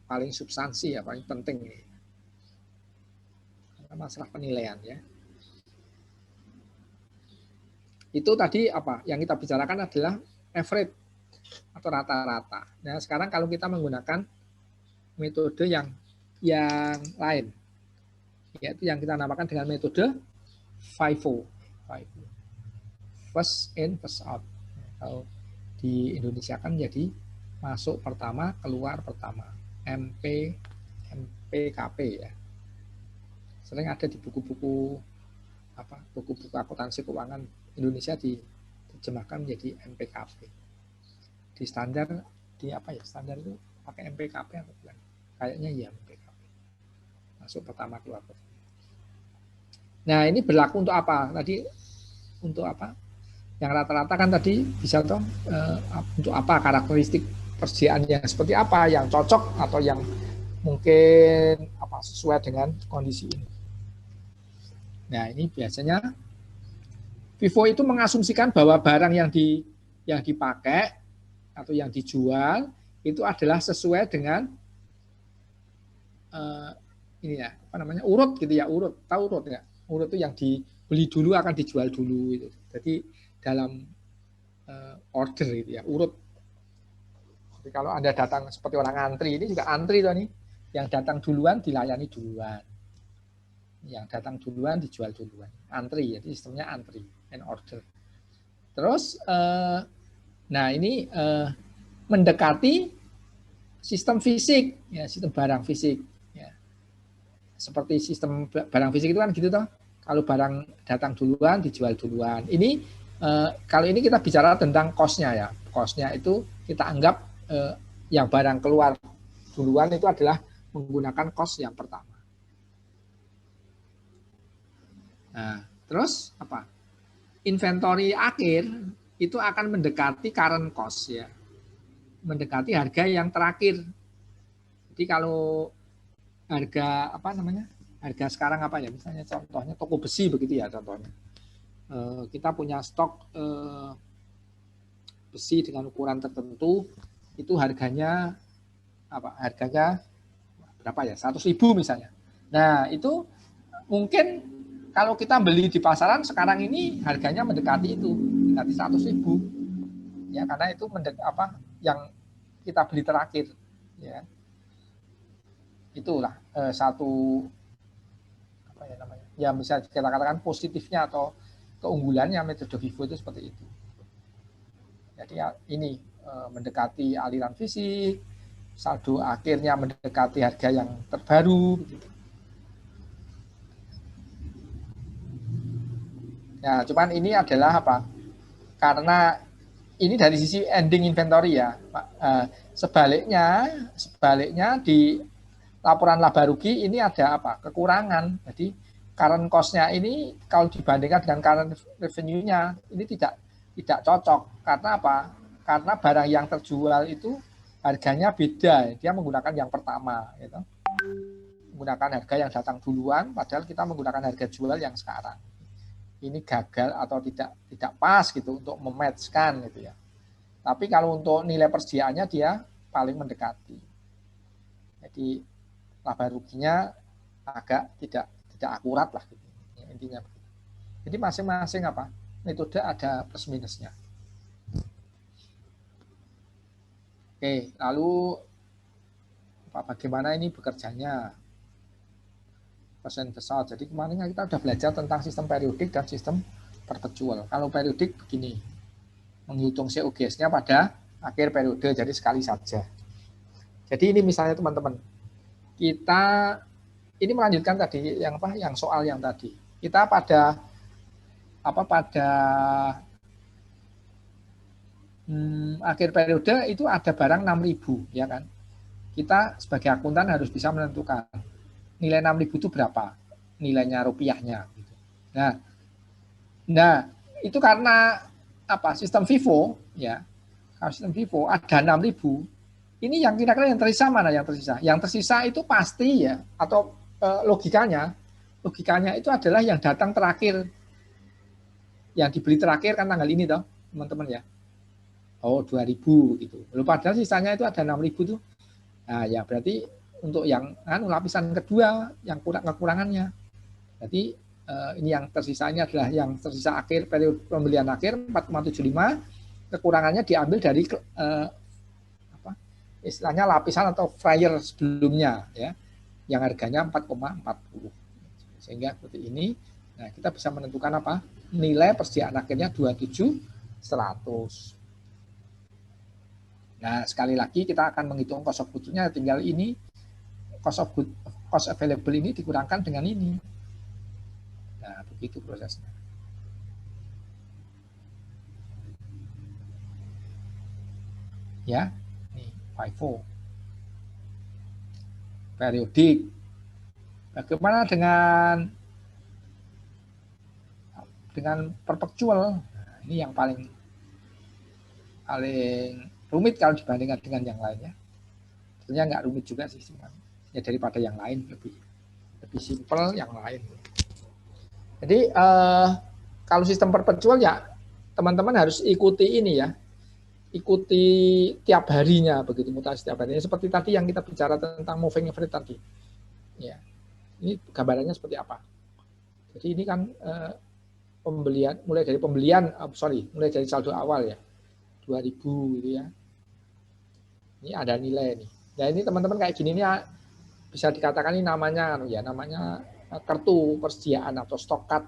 [SPEAKER 1] paling substansi ya paling penting ini. Karena masalah penilaian ya. Itu tadi apa? Yang kita bicarakan adalah average atau rata-rata. Nah, sekarang kalau kita menggunakan metode yang lain, yaitu yang kita namakan dengan metode FIFO. First in, first out. Kalau di Indonesia kan jadi masuk pertama, keluar pertama. MPKP ya. Sering ada di buku-buku buku-buku akuntansi keuangan Indonesia diterjemahkan menjadi MPKP. Di standar standar itu pakai MPKP atau bukan? Kayaknya ya MPKP. Masuk pertama, keluar pertama. Nah, ini berlaku untuk apa? Tadi untuk apa? Yang rata-rata kan tadi bisa toh untuk apa karakteristik persediaannya seperti apa yang cocok atau yang mungkin sesuai dengan kondisi ini. Nah, ini biasanya FIFO itu mengasumsikan bahwa barang yang dipakai atau yang dijual itu adalah sesuai dengan urut gitu ya, urut. Tahu urut nggak? Urut itu yang dibeli dulu akan dijual dulu itu. Jadi dalam order gitu ya, urut. Jadi kalau Anda datang seperti orang antri, ini juga antri loh nih. Yang datang duluan dilayani duluan. Yang datang duluan dijual duluan. Antri, jadi sistemnya antri and order. Terus nah ini mendekati sistem fisik, ya sistem barang fisik. Ya. Seperti sistem barang fisik itu kan gitu toh. Kalau barang datang duluan, dijual duluan. Ini kalau ini kita bicara tentang cost-nya ya. Cost-nya itu kita anggap yang barang keluar duluan itu adalah menggunakan cost yang pertama. Nah, terus apa? Inventory akhir itu akan mendekati current cost ya. Mendekati harga yang terakhir. Jadi kalau harga apa namanya? Harga sekarang apa ya? Misalnya contohnya toko besi begitu ya contohnya. Kita punya stok besi dengan ukuran tertentu, itu harganya apa? Harganya berapa ya? 100.000 misalnya. Nah, itu mungkin kalau kita beli di pasaran sekarang ini harganya mendekati itu, mendekati 100.000. Ya, karena itu yang kita beli terakhir ya. Itulah satu apa ya namanya? Ya bisa kita katakan positifnya atau keunggulannya metode Vivo itu seperti itu. Jadi ini mendekati aliran fisik, saldo akhirnya mendekati harga yang terbaru gitu. Nah, cuman ini adalah apa? Karena ini dari sisi ending inventory ya. Sebaliknya di laporan laba rugi ini ada apa? Kekurangan. Jadi current cost-nya ini kalau dibandingkan dengan current revenue-nya ini tidak cocok. Karena apa? Karena barang yang terjual itu harganya beda. Dia menggunakan yang pertama, gitu. Menggunakan harga yang datang duluan, padahal kita menggunakan harga jual yang sekarang. Ini gagal atau tidak pas gitu untuk mematchkan gitu ya. Tapi kalau untuk nilai persediaannya dia paling mendekati. Jadi laba ruginya agak tidak akurat lah gitu. Ya, intinya begitu. Jadi masing-masing apa? Metode ada plus minusnya. Oke, lalu bagaimana ini bekerjanya? Persen besar. Jadi kemarin kita sudah belajar tentang sistem periodik dan sistem perpetual. Kalau periodik begini, menghitung COGS-nya pada akhir periode, jadi sekali saja. Jadi ini misalnya teman-teman, kita ini melanjutkan tadi yang soal yang tadi. Kita pada akhir periode itu ada barang 6.000 ya kan. Kita sebagai akuntan harus bisa menentukan nilai 6.000 itu berapa nilainya rupiahnya gitu. Nah itu karena apa? Sistem Vivo ya. Kalau sistem Vivo ada 6.000. Ini yang kira-kira yang tersisa mana yang tersisa? Yang tersisa itu pasti ya atau logikanya itu adalah yang datang terakhir. Yang dibeli terakhir kan tanggal ini toh, teman-teman ya. Oh, 2.000 gitu. Lalu padahal sisanya itu ada 6.000 tuh. Nah, ya berarti untuk yang lapisan kedua yang kekurangannya. Jadi ini yang tersisanya adalah yang tersisa akhir periode pembelian akhir 4,75, kekurangannya diambil dari istilahnya lapisan atau fryer sebelumnya ya, yang harganya 4,40. Sehingga seperti ini. Nah, kita bisa menentukan apa? Nilai persediaan akhirnya 27.100. Nah, sekali lagi kita akan menghitung cost of goods-nya, tinggal ini cost available ini dikurangkan dengan ini. Nah, begitu prosesnya. Ya, nih FIFO. Periodik. Bagaimana dengan perpetual? Nah, ini yang paling rumit kalau dibandingkan dengan yang lainnya. Sebenarnya nggak rumit juga sih, ya daripada yang lain lebih simpel yang lain. Jadi kalau sistem perpetual ya teman-teman harus ikuti ini ya, ikuti tiap harinya begitu, mutasi tiap harinya seperti tadi yang kita bicara tentang moving average tadi. Ya, ini gambarannya seperti apa? Jadi ini kan mulai dari saldo awal ya 2.000 gitu ya. Ini ada nilai nih. Nah ini teman-teman kayak gini nih bisa dikatakan ini namanya kartu persediaan atau stock card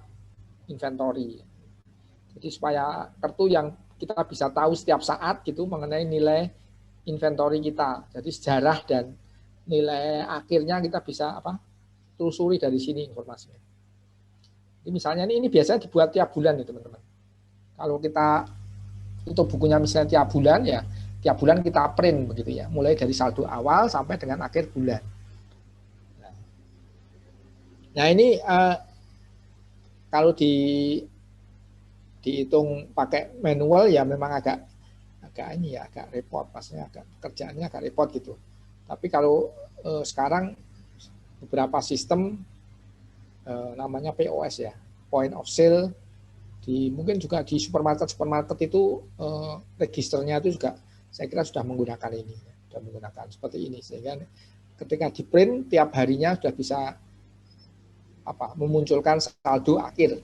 [SPEAKER 1] inventory. Jadi supaya kartu yang kita bisa tahu setiap saat gitu mengenai nilai inventory kita. Jadi sejarah dan nilai akhirnya kita bisa telusuri dari sini informasinya. Ini misalnya ini biasanya dibuat tiap bulan nih teman-teman. Kalau kita untuk bukunya misalnya tiap bulan ya, tiap bulan kita print begitu ya, mulai dari saldo awal sampai dengan akhir bulan. Nah ini kalau dihitung pakai manual ya memang agak ini ya agak repot, maksudnya kerjaannya agak repot gitu. Tapi kalau sekarang beberapa sistem namanya POS ya, point of sale, mungkin juga di supermarket itu registernya itu juga saya kira sudah menggunakan ini, sudah menggunakan seperti ini, sehingga ketika di print tiap harinya sudah bisa memunculkan saldo akhir.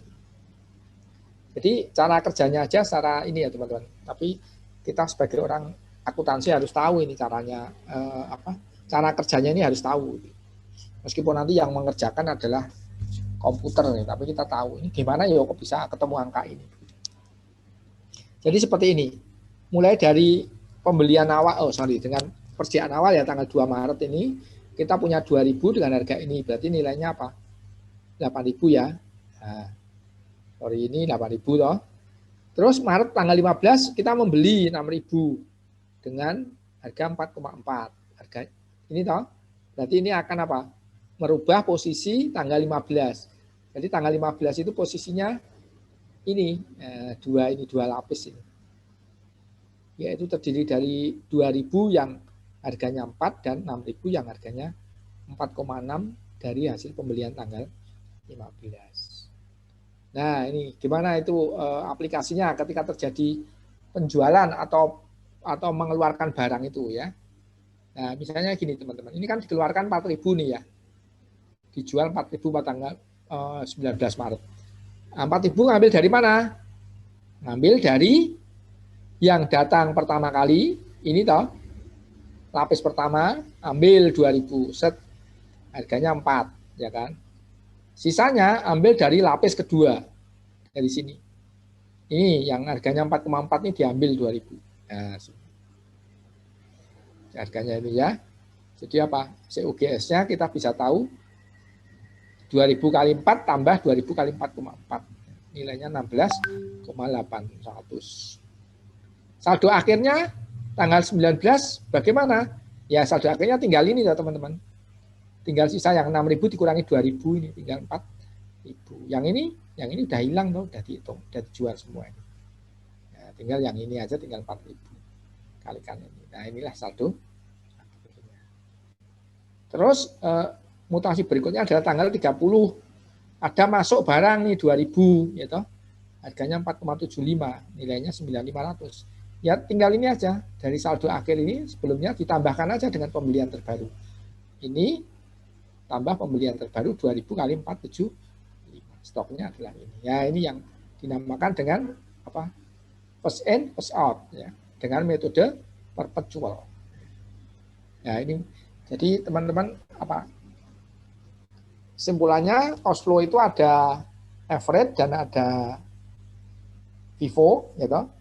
[SPEAKER 1] Jadi cara kerjanya aja secara ini ya teman-teman. Tapi kita sebagai orang akuntansi harus tahu ini caranya cara kerjanya ini harus tahu. Meskipun nanti yang mengerjakan adalah komputer nih, tapi kita tahu ini gimana ya kok bisa ketemu angka ini. Jadi seperti ini. Mulai dari pembelian awal, dengan persediaan awal ya tanggal 2 Maret ini kita punya 2.000 dengan harga ini. Berarti nilainya apa? 8.000 ya. Nah, sorry ini 8.000 toh. Terus Maret tanggal 15 kita membeli 6.000 dengan harga 4,4. Harga ini toh. Berarti ini akan apa? Merubah posisi tanggal 15. Jadi tanggal 15 itu posisinya ini dua lapis ini. Yaitu terdiri dari 2.000 yang harganya 4 dan 6.000 yang harganya 4,6 dari hasil pembelian tanggal 15. Nah, ini gimana itu aplikasinya ketika terjadi penjualan atau mengeluarkan barang itu ya. Nah, misalnya gini teman-teman. Ini kan dikeluarkan 4.000 nih ya. Dijual 4.000 pada tanggal 19 Maret. Nah, 4.000 ngambil dari mana? Ngambil dari yang datang pertama kali, ini toh. Lapis pertama ambil 2.000 set. Harganya 4, ya kan? Sisanya ambil dari lapis kedua. Dari sini. Ini yang harganya 4,4 ini diambil 2.000. Nah, harganya ini ya. Jadi apa? COGS-nya kita bisa tahu 2.000 kali 4 tambah 2.000 kali 4,4. Nilainya 16,800. Saldo akhirnya tanggal 19 bagaimana? Ya saldo akhirnya tinggal ini ya teman-teman. Tinggal sisa yang 6.000 dikurangi 2.000 ini tinggal 4.000. Yang ini udah hilang tuh, udah dihitung, udah dijual semua ini. Nah, tinggal yang ini aja tinggal 4.000. Kalikan ini. Nah, inilah saldo. Terus mutasi berikutnya adalah tanggal 30. Ada masuk barang nih 2.000 gitu. Harganya 4,75, nilainya 9.500. Ya tinggal ini aja dari saldo akhir ini sebelumnya ditambahkan aja dengan pembelian terbaru. Ini tambah pembelian terbaru 2.000 kali 475. Stoknya adalah ini. Ya ini yang dinamakan dengan apa? First in, first out ya, dengan metode perpetual. Ya ini jadi teman-teman apa? Kesimpulannya cash flow itu ada average dan ada FIFO gitu.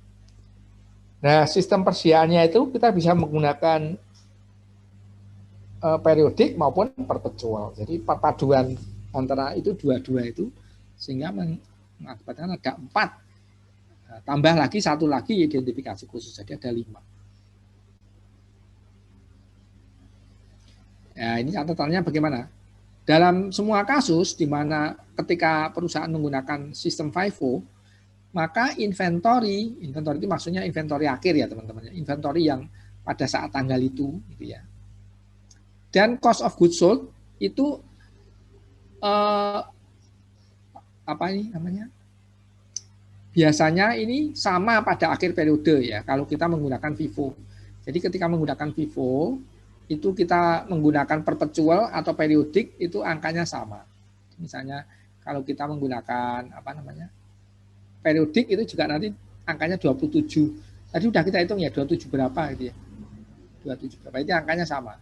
[SPEAKER 1] Nah, sistem persediaannya itu kita bisa menggunakan periodik maupun perpetual. Jadi perpaduan antara itu dua-dua itu sehingga mengakibatkan ada 4. Nah, tambah lagi satu lagi identifikasi khusus, jadi ada 5. Nah, ini catatannya bagaimana? Dalam semua kasus di mana ketika perusahaan menggunakan sistem FIFO, maka inventory itu maksudnya inventory akhir ya teman-teman, inventory yang pada saat tanggal itu gitu ya. Dan cost of goods sold itu apa ini namanya? Biasanya ini sama pada akhir periode ya kalau kita menggunakan FIFO. Jadi ketika menggunakan FIFO itu kita menggunakan perpetual atau periodik itu angkanya sama. Misalnya kalau kita menggunakan apa namanya? Periodik itu juga nanti angkanya 27. Tadi udah kita hitung ya 27 berapa gitu ya. 27 berapa itu angkanya sama.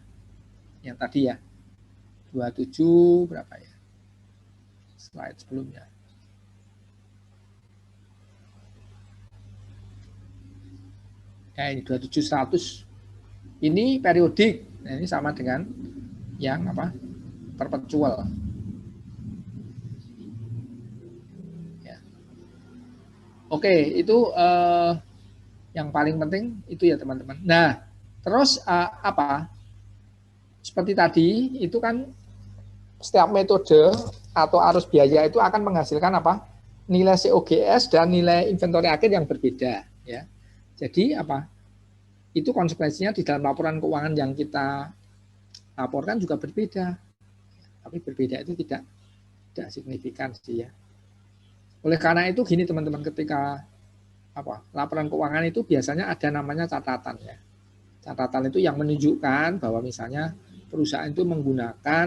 [SPEAKER 1] Yang tadi ya. 27 berapa ya? Slide sebelumnya. Ya ini 27.100. Ini periodik. Nah, ini sama dengan yang apa? Perpetual. Ya. Oke, itu yang paling penting itu ya teman-teman. Nah, terus apa? Seperti tadi itu kan setiap metode atau arus biaya itu akan menghasilkan apa? Nilai COGS dan nilai inventory akhir yang berbeda, ya. Jadi apa? Itu konsekuensinya di dalam laporan keuangan yang kita laporkan juga berbeda. Tapi berbeda itu tidak signifikan sih ya. Oleh karena itu gini teman-teman, ketika apa? Laporan keuangan itu biasanya ada namanya catatan ya. Catatan itu yang menunjukkan bahwa misalnya perusahaan itu menggunakan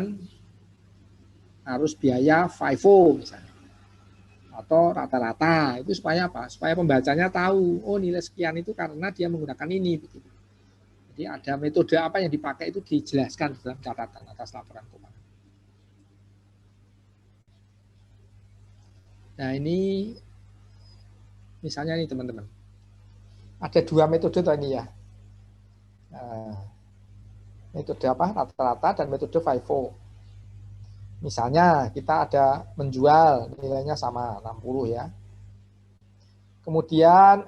[SPEAKER 1] arus biaya FIFO misalnya, atau rata-rata, itu supaya apa? Supaya pembacanya tahu, oh nilai sekian itu karena dia menggunakan ini begitu. Jadi ada metode apa yang dipakai itu dijelaskan dalam catatan atas laporan keuangan. Nah ini misalnya nih teman-teman, ada dua metode tadi ya. Metode apa? Rata-rata dan metode FIFO. Misalnya kita ada menjual nilainya sama 60 ya. Kemudian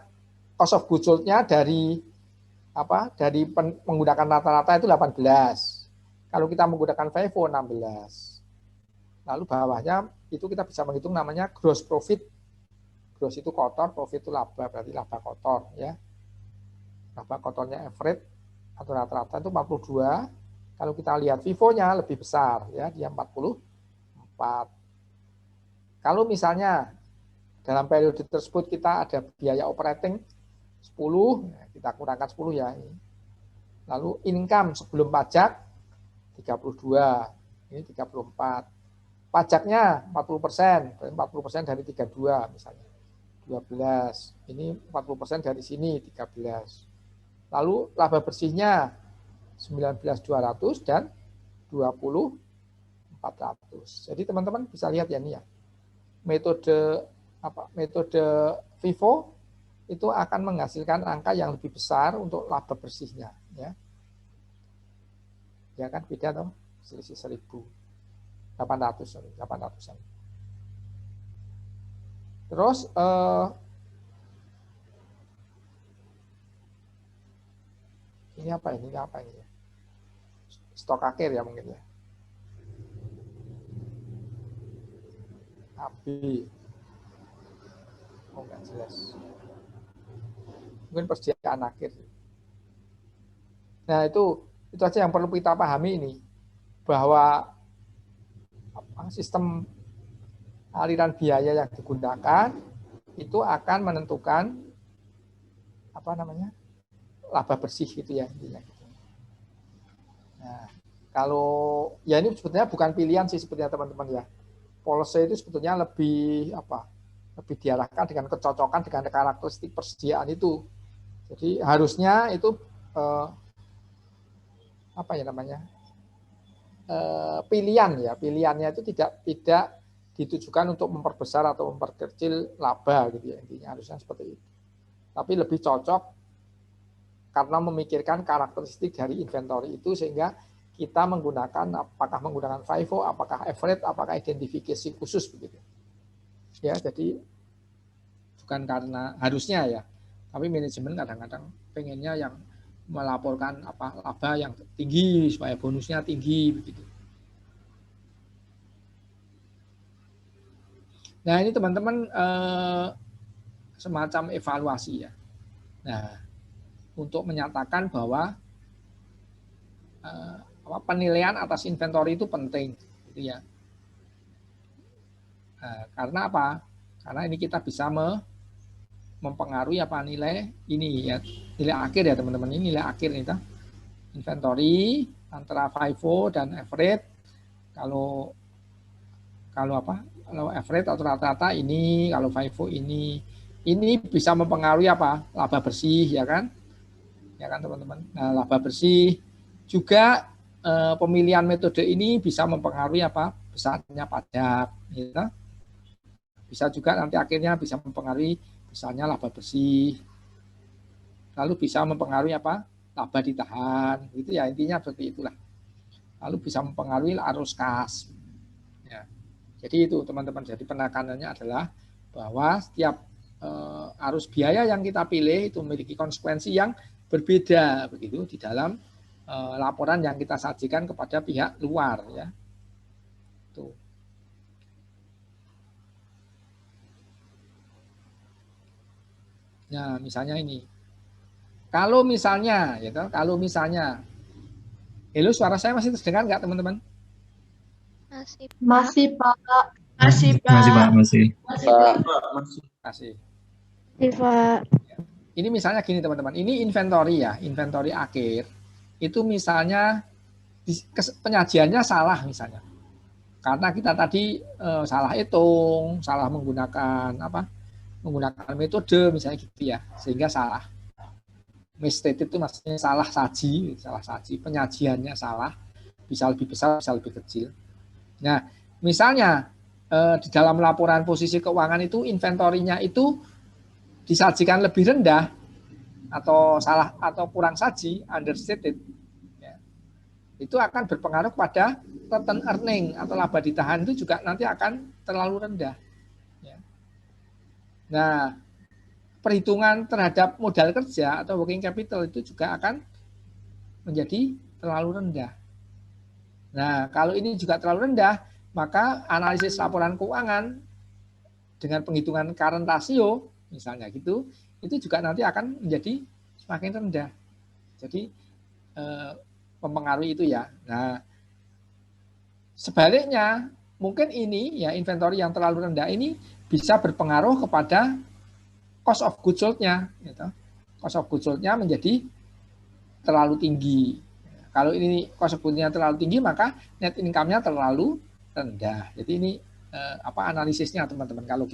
[SPEAKER 1] cost of goods sold-nya dari apa? Dari menggunakan rata-rata itu 18. Kalau kita menggunakan FIFO 16. Lalu bawahnya itu kita bisa menghitung namanya gross profit. Gross itu kotor, profit itu laba, berarti laba kotor ya. Laba kotornya average atau rata-rata itu 42. Kalau kita lihat FIFO-nya lebih besar ya, dia 44. Kalau misalnya dalam periode tersebut kita ada biaya operating 10, kita kurangkan 10 ya. Lalu income sebelum pajak 32, ini 34. Pajaknya 40%, 40% dari 32 misalnya. 12, ini 40% dari sini 13. Lalu laba bersihnya 19.200 dan 20.400. Jadi teman-teman bisa lihat ya nih ya. Metode FIFO itu akan menghasilkan angka yang lebih besar untuk laba bersihnya ya. Ya kan beda toh, selisih 800-an. Terus ini apa ini ya? Stok akhir ya mungkin ya. AB. Oh enggak jelas. Mungkin persediaan akhir. Nah itu aja yang perlu kita pahami ini, bahwa sistem aliran biaya yang digunakan itu akan menentukan apa namanya laba bersih gitu ya intinya. Nah kalau ya ini sebetulnya bukan pilihan sih sebetulnya teman-teman ya. Policy itu sebetulnya lebih diarahkan dengan kecocokan dengan karakteristik persediaan itu. Jadi harusnya itu apa ya namanya pilihannya itu tidak ditujukan untuk memperbesar atau memperkecil laba gitu ya, intinya harusnya seperti itu. Tapi lebih cocok karena memikirkan karakteristik dari inventory itu, sehingga kita menggunakan apakah menggunakan FIFO, apakah average, apakah identifikasi khusus begitu. Ya, jadi bukan karena harusnya ya, tapi manajemen kadang-kadang pengennya yang melaporkan laba yang tinggi supaya bonusnya tinggi begitu. Nah ini teman-teman semacam evaluasi ya. Nah untuk menyatakan bahwa penilaian atas inventory itu penting, gitu ya. Nah, karena apa? Karena ini kita bisa mempengaruhi nilai ini ya, nilai akhir ya teman-teman. Ini nilai akhir nih, inventory antara FIFO dan average. Kalau average atau rata-rata ini, kalau FIFO ini bisa mempengaruhi laba bersih ya kan teman-teman. Nah laba bersih juga pemilihan metode ini bisa mempengaruhi besarnya pajak ya. Bisa juga nanti akhirnya bisa mempengaruhi besarnya laba bersih, lalu bisa mempengaruhi laba ditahan, gitu ya, intinya seperti itulah. Lalu bisa mempengaruhi arus kas. Ya. Jadi itu teman-teman, jadi penekanannya adalah bahwa setiap arus biaya yang kita pilih itu memiliki konsekuensi yang berbeda begitu di dalam laporan yang kita sajikan kepada pihak luar ya. Tuh. Nah, misalnya ini. Kalau misalnya halo, suara saya masih terdengar nggak teman-teman?
[SPEAKER 2] Masih, Pak.
[SPEAKER 3] Masih, Pak. Masih, Pak. Masih.
[SPEAKER 1] Masih.
[SPEAKER 2] Pak.
[SPEAKER 1] Ini misalnya gini teman-teman, ini inventory ya, inventory akhir. Itu misalnya penyajiannya salah misalnya. Karena kita tadi salah hitung, salah menggunakan metode misalnya gitu ya, sehingga salah. Misstated itu maksudnya salah saji, penyajiannya salah, bisa lebih besar, bisa lebih kecil. Nah, misalnya di dalam laporan posisi keuangan itu inventorinya itu disajikan lebih rendah atau salah atau kurang saji, understated, ya, itu akan berpengaruh pada return earning atau laba ditahan itu juga nanti akan terlalu rendah. Ya. Nah, perhitungan terhadap modal kerja atau working capital itu juga akan menjadi terlalu rendah. Nah, kalau ini juga terlalu rendah, maka analisis laporan keuangan dengan penghitungan current ratio, misalnya gitu, itu juga nanti akan menjadi semakin rendah. Jadi, mempengaruhi itu ya. Nah, sebaliknya, mungkin ini ya inventory yang terlalu rendah ini bisa berpengaruh kepada cost of goods sold-nya, gitu. Cost of goods sold-nya menjadi terlalu tinggi. Kalau ini cost of goods-nya terlalu tinggi, maka net income-nya terlalu rendah. Jadi ini analisisnya teman-teman. Kalau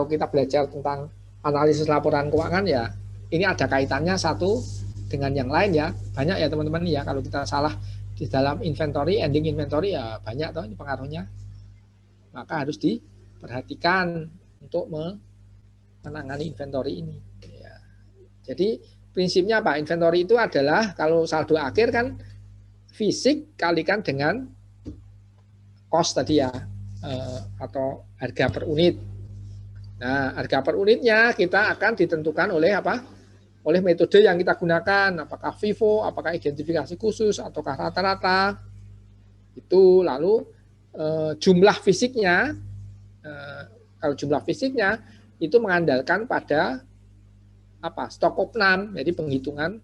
[SPEAKER 1] kita belajar tentang analisis laporan keuangan ya, ini ada kaitannya satu dengan yang lain ya. Banyak ya teman-teman ya. Kalau kita salah di dalam inventory, ending inventory ya banyak toh ini pengaruhnya. Maka harus diperhatikan untuk menangani inventory ini. Ya. Jadi prinsipnya apa? Inventory itu adalah kalau saldo akhir kan fisik kalikan dengan cost tadi ya, atau harga per unit. Nah, harga per unitnya kita akan ditentukan oleh apa? Oleh metode yang kita gunakan, apakah FIFO, apakah identifikasi khusus, ataukah rata-rata. Itu lalu jumlah fisiknya, kalau jumlah fisiknya itu mengandalkan pada stok opnam, jadi penghitungan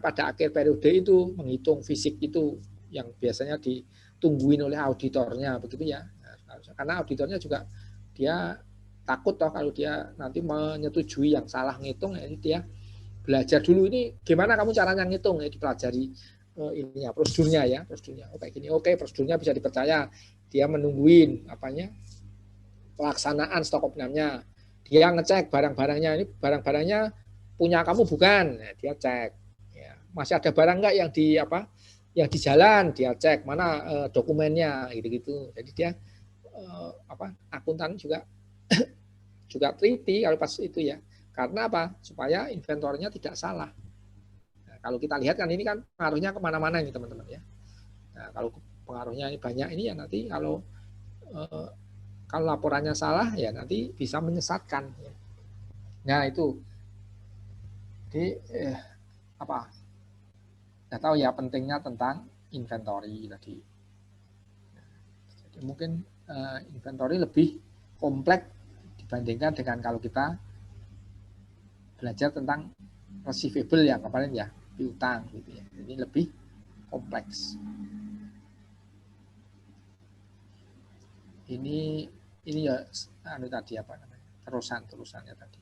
[SPEAKER 1] pada akhir periode itu, menghitung fisik itu yang biasanya ditungguin oleh auditornya begitu ya. Karena auditornya juga dia takut toh kalau dia nanti menyetujui yang salah ngitung, ya dia belajar dulu ini gimana kamu caranya ngitung, ya dipelajari ininya prosedurnya ya, prosedurnya. Oke gini, oke prosedurnya bisa dipercaya. Dia menungguin pelaksanaan stok opnamnya. Dia ngecek barang-barangnya, ini barang-barangnya punya kamu bukan, nah, dia cek. Ya, masih ada barang enggak yang di jalan, dia cek mana dokumennya, gitu-gitu. Jadi dia akuntan juga teliti kalau pas itu ya. Karena apa? Supaya inventornya tidak salah. Nah, kalau kita lihat kan ini kan pengaruhnya kemana-mana ini teman-teman ya. Nah, kalau pengaruhnya ini banyak ini ya nanti kalau laporannya salah ya nanti bisa menyesatkan. Nah itu, jadi nggak tahu ya pentingnya tentang inventory tadi. Jadi mungkin inventory lebih kompleks dibandingkan dengan kalau kita belajar tentang receivable yang kemarin ya, piutang gitu ya. Ini lebih kompleks. Ini ya tadi terusannya tadi.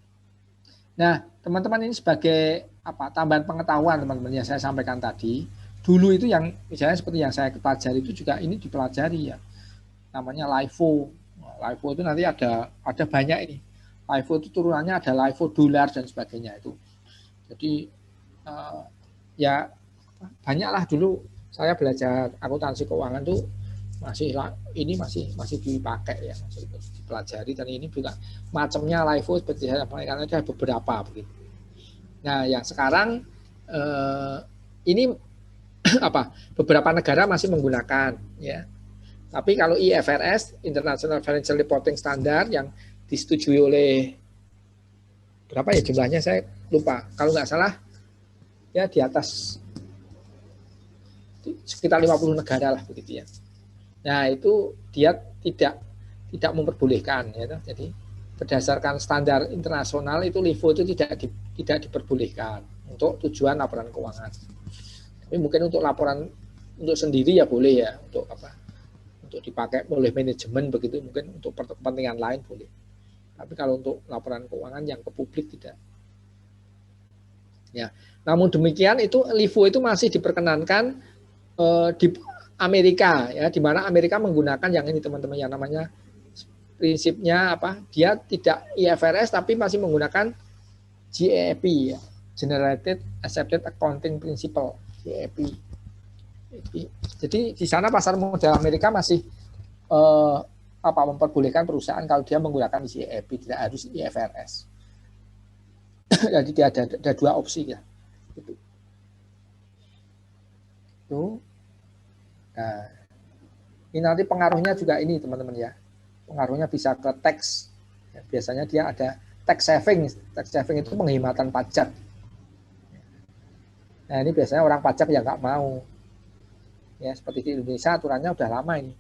[SPEAKER 1] Nah, teman-teman ini sebagai tambahan pengetahuan teman-teman yang saya sampaikan tadi. Dulu itu yang misalnya seperti yang saya pelajari itu juga ini dipelajari ya. Namanya LIFO. LIFO itu nanti ada banyak ini. LIFO itu turunannya ada LIFO dolar dan sebagainya itu. Jadi ya banyaklah dulu saya belajar akuntansi keuangan tuh masih dipakai ya, masih dipelajari, dan ini juga macamnya LIFO seperti saya sampaikan ada beberapa begitu. Nah, yang sekarang ini apa? Beberapa negara masih menggunakan, ya. Tapi kalau IFRS, International Financial Reporting Standard, yang disetujui oleh berapa ya jumlahnya saya lupa. Kalau nggak salah ya di atas sekitar 50 negara lah begitu ya. Nah itu dia tidak memperbolehkan ya. Jadi berdasarkan standar internasional itu LIFO itu tidak diperbolehkan untuk tujuan laporan keuangan. Tapi mungkin untuk laporan untuk sendiri ya boleh ya, untuk apa? Untuk dipakai oleh manajemen begitu, mungkin untuk kepentingan lain boleh. Tapi kalau untuk laporan keuangan yang ke publik tidak. Ya, namun demikian itu LIFO itu masih diperkenankan di Amerika ya, di mana Amerika menggunakan yang ini teman-teman yang namanya prinsipnya apa? Dia tidak IFRS tapi masih menggunakan GAAP ya, Generated Accepted Accounting Principle GAAP. Jadi di sana pasar modal Amerika masih memperbolehkan perusahaan kalau dia menggunakan GAAP, tidak harus IFRS. Jadi dia ada dua opsi ya. Itu. Nah, ini nanti pengaruhnya juga ini teman-teman ya. Pengaruhnya bisa ke tax. Ya, biasanya dia ada tax saving. Tax saving itu penghematan pajak. Nah ini biasanya orang pajak yang nggak mau. Ya seperti di Indonesia aturannya udah lama ini.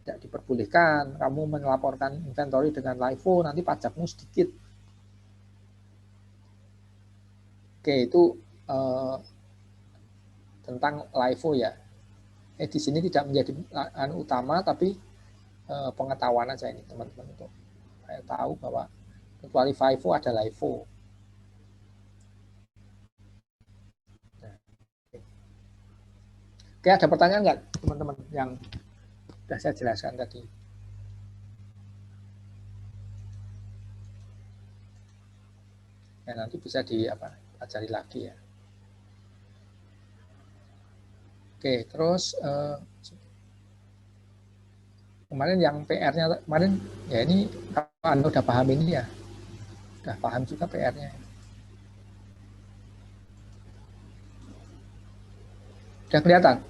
[SPEAKER 1] Tidak diperbolehkan kamu melaporkan inventory dengan LIFO, nanti pajakmu sedikit. Oke, itu tentang LIFO ya. Di sini tidak menjadi utama, tapi pengetahuan aja ini teman-teman untuk saya tahu bahwa kecuali FIFO ada LIFO. Oke, ada pertanyaan nggak teman-teman yang sudah saya jelaskan tadi? Ya, nanti bisa dipelajari lagi ya. Oke, terus kemarin yang PR-nya kemarin ya ini kalau Anda udah paham ini ya, udah paham juga PR-nya. Udah kelihatan?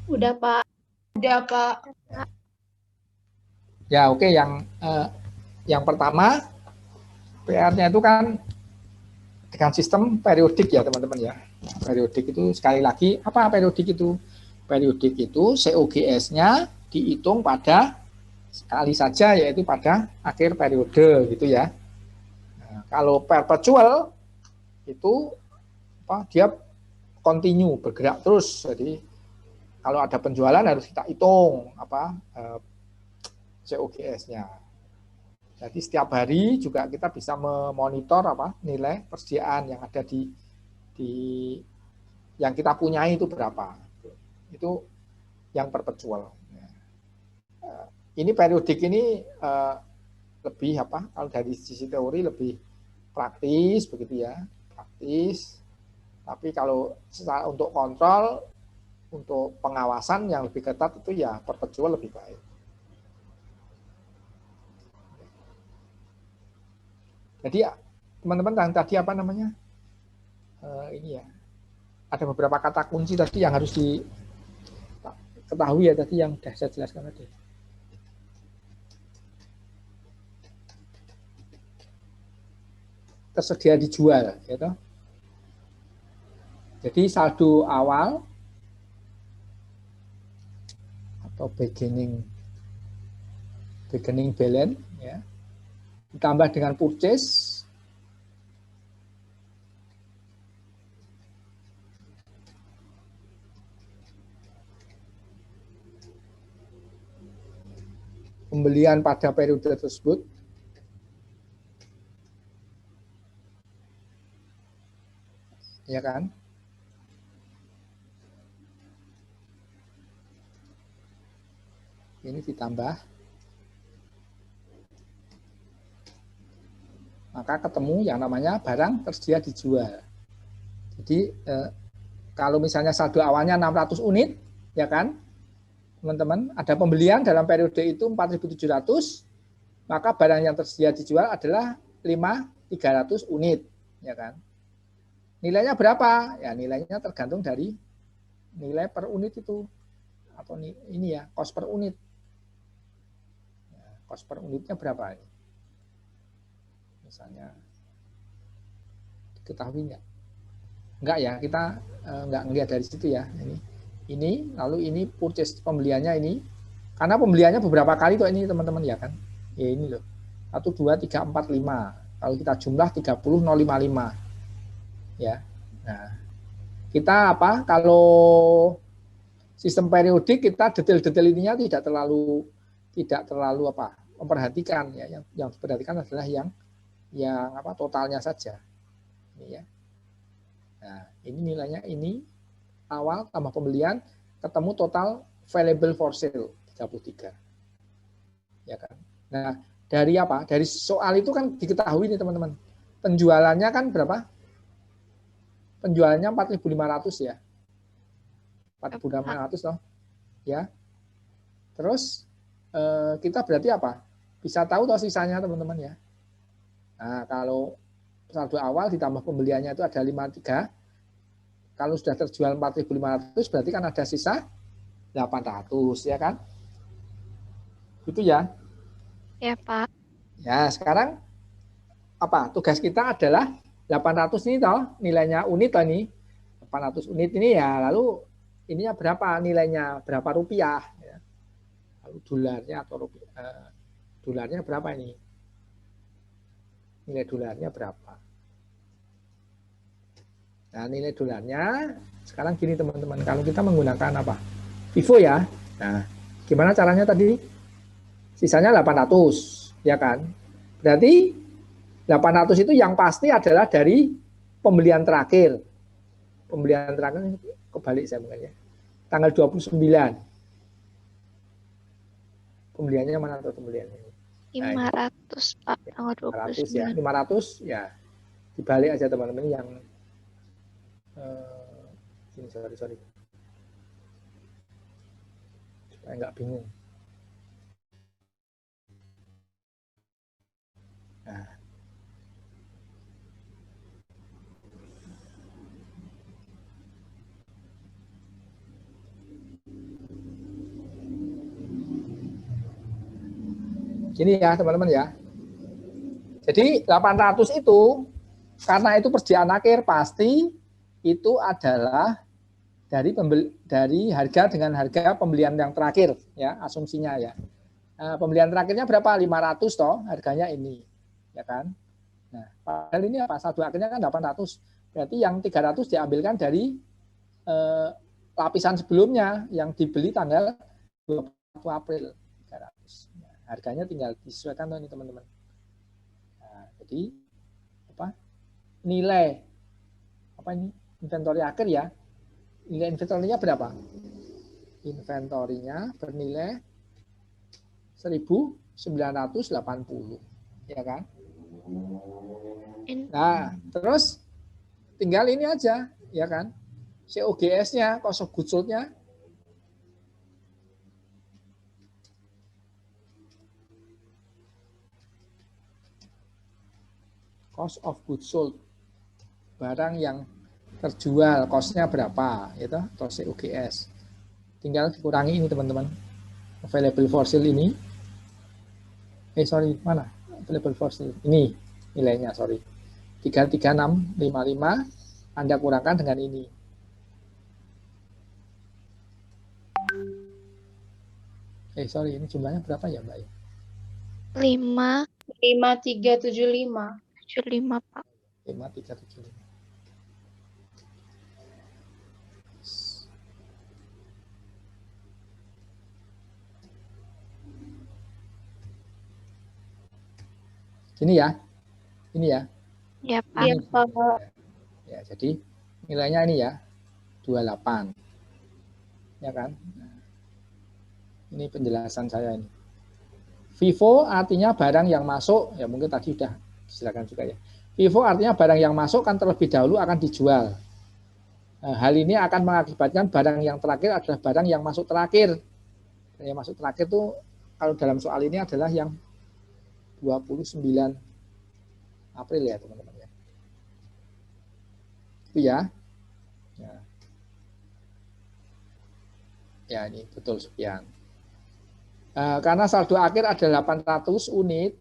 [SPEAKER 2] Udah Pak. Udah Pak.
[SPEAKER 1] Ya oke, yang pertama PR-nya itu kan dengan sistem periodik ya teman-teman ya. Periodik itu sekali lagi apa periodik itu? Periodik itu COGS-nya dihitung pada sekali saja yaitu pada akhir periode gitu ya. Nah, kalau perpetual itu dia continue bergerak terus. Jadi kalau ada penjualan harus kita hitung COGS-nya. Jadi setiap hari juga kita bisa memonitor nilai persediaan yang ada di yang kita punyai itu berapa. Itu yang perpetual. Ini periodik ini lebih kalau dari sisi teori lebih praktis begitu ya, praktis. Tapi kalau untuk kontrol, untuk pengawasan yang lebih ketat itu ya perpetual lebih baik. Jadi teman-teman yang tadi ini ya, ada beberapa kata kunci tadi yang harus diketahui ya tadi yang sudah saya jelaskan tadi. Tersedia dijual, gitu. Jadi saldo awal atau beginning balance ya, ditambah dengan purchase pembelian pada periode tersebut ya kan, ini ditambah, maka ketemu yang namanya barang tersedia dijual. Jadi kalau misalnya saldo awalnya 600 unit, ya kan, teman-teman, ada pembelian dalam periode itu 4.700, maka barang yang tersedia dijual adalah 5.300 unit, ya kan. Nilainya berapa? Ya nilainya tergantung dari nilai per unit itu, atau ini ya, cost per unit. Cost per unitnya berapa ini? Misalnya, diketahui nggak? Enggak ya, kita nggak ngelihat dari situ ya. Ini lalu ini purchase pembeliannya ini, karena pembeliannya beberapa kali tuh ini teman-teman ya kan. Ya ini loh, 1, 2, 3, 4, 5. Kalau kita jumlah 30.055 ya. Nah, kita apa? Kalau sistem periodik kita detail-detail ininya tidak terlalu apa? Memperhatikan ya. Yang diperhatikan adalah yang apa? Totalnya saja. Ini ya. Nah, ini nilainya ini awal tambah pembelian ketemu total available for sale 33. Ya kan? Nah, dari apa? Dari soal itu kan diketahui nih teman-teman. Penjualannya kan berapa? Penjualannya 4.500 ya. 4.500 loh. Ya. Terus kita berarti apa? Bisa tahu toh sisanya teman-teman ya. Nah, kalau saldo awal ditambah pembeliannya itu ada 53. Kalau sudah terjual 4.500 berarti kan ada sisa 800 ya kan? Gitu ya.
[SPEAKER 2] Ya, Pak.
[SPEAKER 1] Ya, sekarang apa? Tugas kita adalah 800 ini toh, nilainya unit toh ini. 800 unit ini ya, lalu ininya berapa nilainya? Berapa rupiah ya. Lalu dolarnya atau rupiah, dolarnya berapa ini? Nilai dolarnya berapa? Nah, nilai dolarnya sekarang gini teman-teman, kalau kita menggunakan apa? Vivo ya. Nah, gimana caranya tadi? Sisanya 800, ya kan? Berarti 800 itu yang pasti adalah dari pembelian terakhir. Pembelian terakhir kebalik saya mungkin ya. Tanggal 29. Pembeliannya mana tuh pembeliannya?
[SPEAKER 2] 500, Pak. Tanggal
[SPEAKER 1] 500 ya.
[SPEAKER 2] 29.
[SPEAKER 1] 500 ya. Dibalik aja teman-teman yang ini sorry. Supaya nggak bingung. Nah. Gini ya teman-teman ya. Jadi 800 itu karena itu perjalanan akhir pasti itu adalah dari harga dengan harga pembelian yang terakhir ya, asumsinya ya. Nah, pembelian terakhirnya berapa? 500 toh, harganya ini. Ya kan? Nah, padahal ini apa? Saldo akhirnya kan 800. Berarti yang 300 diambilkan dari lapisan sebelumnya yang dibeli tanggal 21 April 300. Nah, harganya tinggal disesuaikan tuh ini teman-teman. Nah, jadi apa? Nilai apa ini? Inventory akhir ya. Nilai inventorinya berapa? Inventorinya bernilai 1.980, ya kan? Nah, terus tinggal ini aja, ya kan? COGS-nya, cost of goods sold-nya. Cost of goods sold. Barang yang terjual, cost-nya berapa, gitu, atau COGS. Tinggal dikurangi ini teman-teman. Available for sale ini. Mana? Available for sale. Ini nilainya, 33655 Anda kurangkan dengan ini. Ini jumlahnya berapa ya, Mbak?
[SPEAKER 2] 5375. 75, Pak.
[SPEAKER 1] 5375. Ini ya.
[SPEAKER 2] Ya, Pak.
[SPEAKER 1] Ini. Ya, jadi nilainya ini ya. 28. Ya kan? Ini penjelasan saya ini. Vivo artinya barang yang masuk, ya mungkin tadi sudah silakan juga ya. Vivo artinya barang yang masuk kan terlebih dahulu akan dijual. Nah, hal ini akan mengakibatkan barang yang terakhir adalah barang yang masuk terakhir. Yang masuk terakhir itu kalau dalam soal ini adalah yang 29 April ya teman-teman ya. Itu ya. Ya, ini betul sekian. Karena saldo akhir ada 800 unit,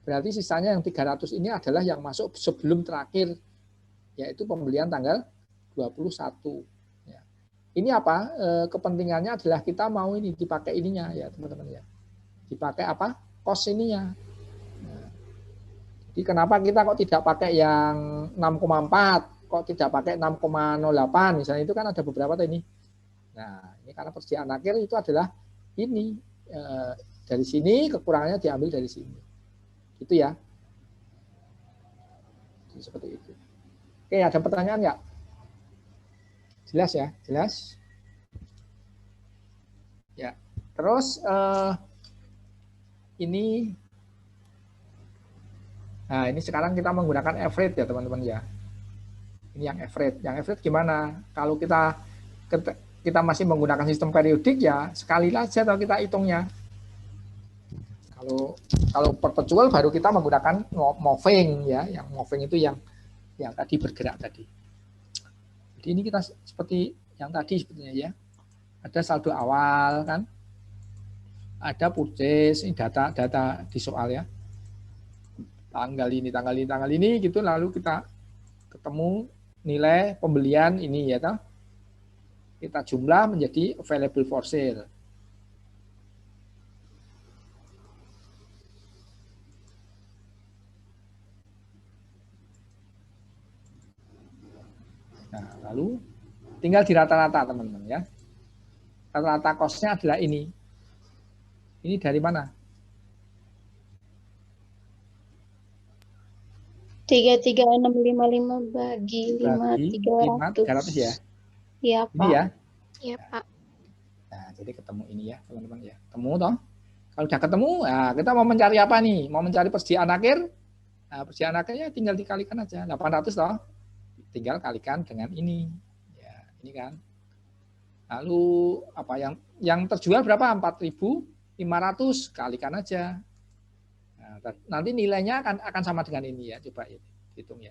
[SPEAKER 1] berarti sisanya yang 300 ini adalah yang masuk sebelum terakhir, yaitu pembelian tanggal 21. Ya. Ini apa? Kepentingannya adalah kita mau ini dipakai ininya ya teman-teman ya. Dipakai apa? Kos ininya. Nah, jadi kenapa kita kok tidak pakai yang 6,4, kok tidak pakai 6,08 misalnya, itu kan ada beberapa ini. Nah, ini karena persediaan akhir itu adalah ini. Dari sini kekurangannya diambil dari sini. Gitu ya. Seperti itu. Oke, ada pertanyaan nggak? Jelas ya? Jelas? Ya. Terus ini nah, ini sekarang kita menggunakan average ya, teman-teman ya. Ini yang average. Yang average gimana? Kalau kita masih menggunakan sistem periodik ya sekali aja kalau kita hitungnya. Kalau perpetual baru kita menggunakan moving ya, yang moving itu yang tadi bergerak tadi. Jadi ini kita seperti yang tadi sebetulnya ya. Ada saldo awal kan. Ada purchase, ini data di soal ya. Tanggal ini gitu, lalu kita ketemu nilai pembelian ini ya toh. Kita jumlah menjadi available for sale. Nah, lalu tinggal di rata-rata teman-teman ya. Rata-rata kosnya adalah ini. Ini dari mana?
[SPEAKER 2] 33655 bagi
[SPEAKER 1] 5.300 ya.
[SPEAKER 2] Iya, Pak.
[SPEAKER 1] Ini ya.
[SPEAKER 2] Iya, Pak.
[SPEAKER 1] Nah, jadi ketemu ini ya, teman-teman ya. Ketemu toh. Kalau udah ketemu, nah kita mau mencari apa nih? Mau mencari persediaan akhir. Nah, persediaan akhirnya tinggal dikalikan aja. 800 toh. Tinggal kalikan dengan ini. Ya, ini kan. Lalu apa yang terjual berapa? 4.500, kalikan aja. Nah, nanti nilainya akan sama dengan ini ya. Coba ya, hitung ya.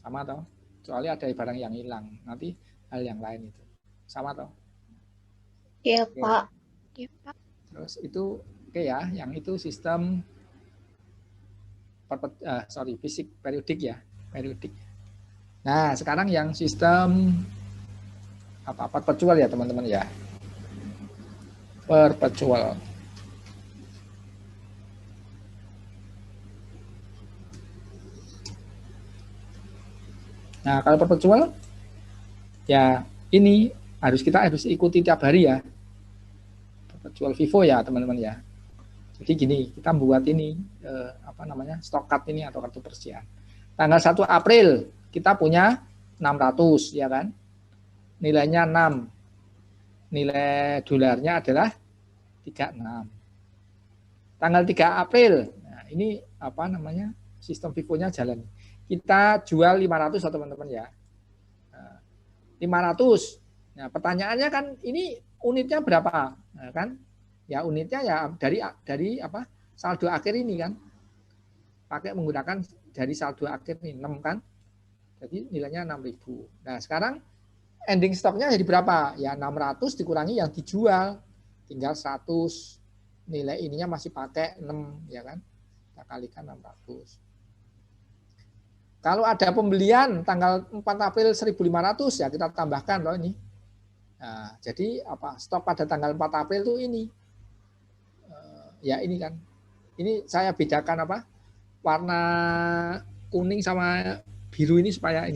[SPEAKER 1] Sama toh, kecuali ada barang yang hilang, nanti hal yang lain itu sama toh.
[SPEAKER 2] Iya, Pak. Iya, Pak.
[SPEAKER 1] Terus itu oke ya, yang itu sistem basic periodik ya, periodik. Nah, sekarang yang sistem perpetual ya teman-teman ya, perpetual. Nah, kalau perpetual ya ini kita harus ikuti tiap hari ya. Perpetual FIFO ya, teman-teman ya. Jadi gini, kita buat ini stock card ini atau kartu persediaan. Tanggal 1 April kita punya 600 ya kan. Nilainya 6. Nilai dolarnya adalah 36. Tanggal 3 April. Nah, ini sistem FIFO-nya jalan. Kita jual 500 teman-teman ya. 500. Nah, pertanyaannya kan ini unitnya berapa? Nah, kan? Ya unitnya ya dari saldo akhir ini kan. Pakai menggunakan dari saldo akhir ini 6 kan. Jadi nilainya 6.000. Nah, sekarang ending stoknya jadi berapa? Ya 600 dikurangi yang dijual tinggal 100. Nilai ininya masih pakai 6 ya kan. Kita kalikan 600. Kalau ada pembelian tanggal 4 April 1.500 ya kita tambahkan loh ini. Nah, jadi stok pada tanggal 4 April itu ini. Ya ini kan. Ini saya bedakan warna kuning sama biru ini supaya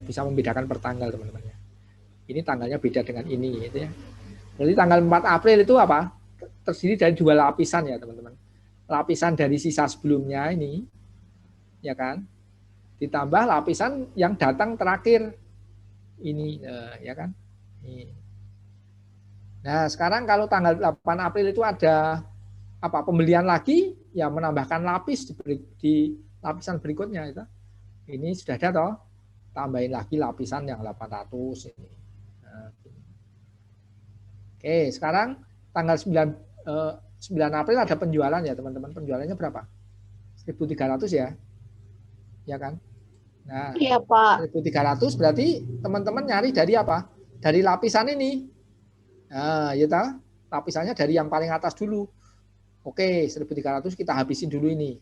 [SPEAKER 1] bisa membedakan per tanggal teman-teman ya. Ini tanggalnya beda dengan ini gitu ya. Jadi tanggal 4 April itu terdiri dari 2 lapisan ya teman-teman. Lapisan dari sisa sebelumnya ini ya kan. Ditambah lapisan yang datang terakhir ini ya kan. Nah, sekarang kalau tanggal 8 April itu ada pembelian lagi, ya menambahkan lapis di lapisan berikutnya itu. Ini sudah ada toh. Tambahin lagi lapisan yang 800 ini. Nah, oke, sekarang tanggal 9 April ada penjualan ya, teman-teman. Penjualannya berapa? 1.300 ya. Ya kan? Nah,
[SPEAKER 2] Iya, Pak.
[SPEAKER 1] 1.300 berarti teman-teman nyari dari apa? Dari lapisan ini. Nah, ya tahu? Lapisannya dari yang paling atas dulu. Oke, 1.300 kita habisin dulu ini.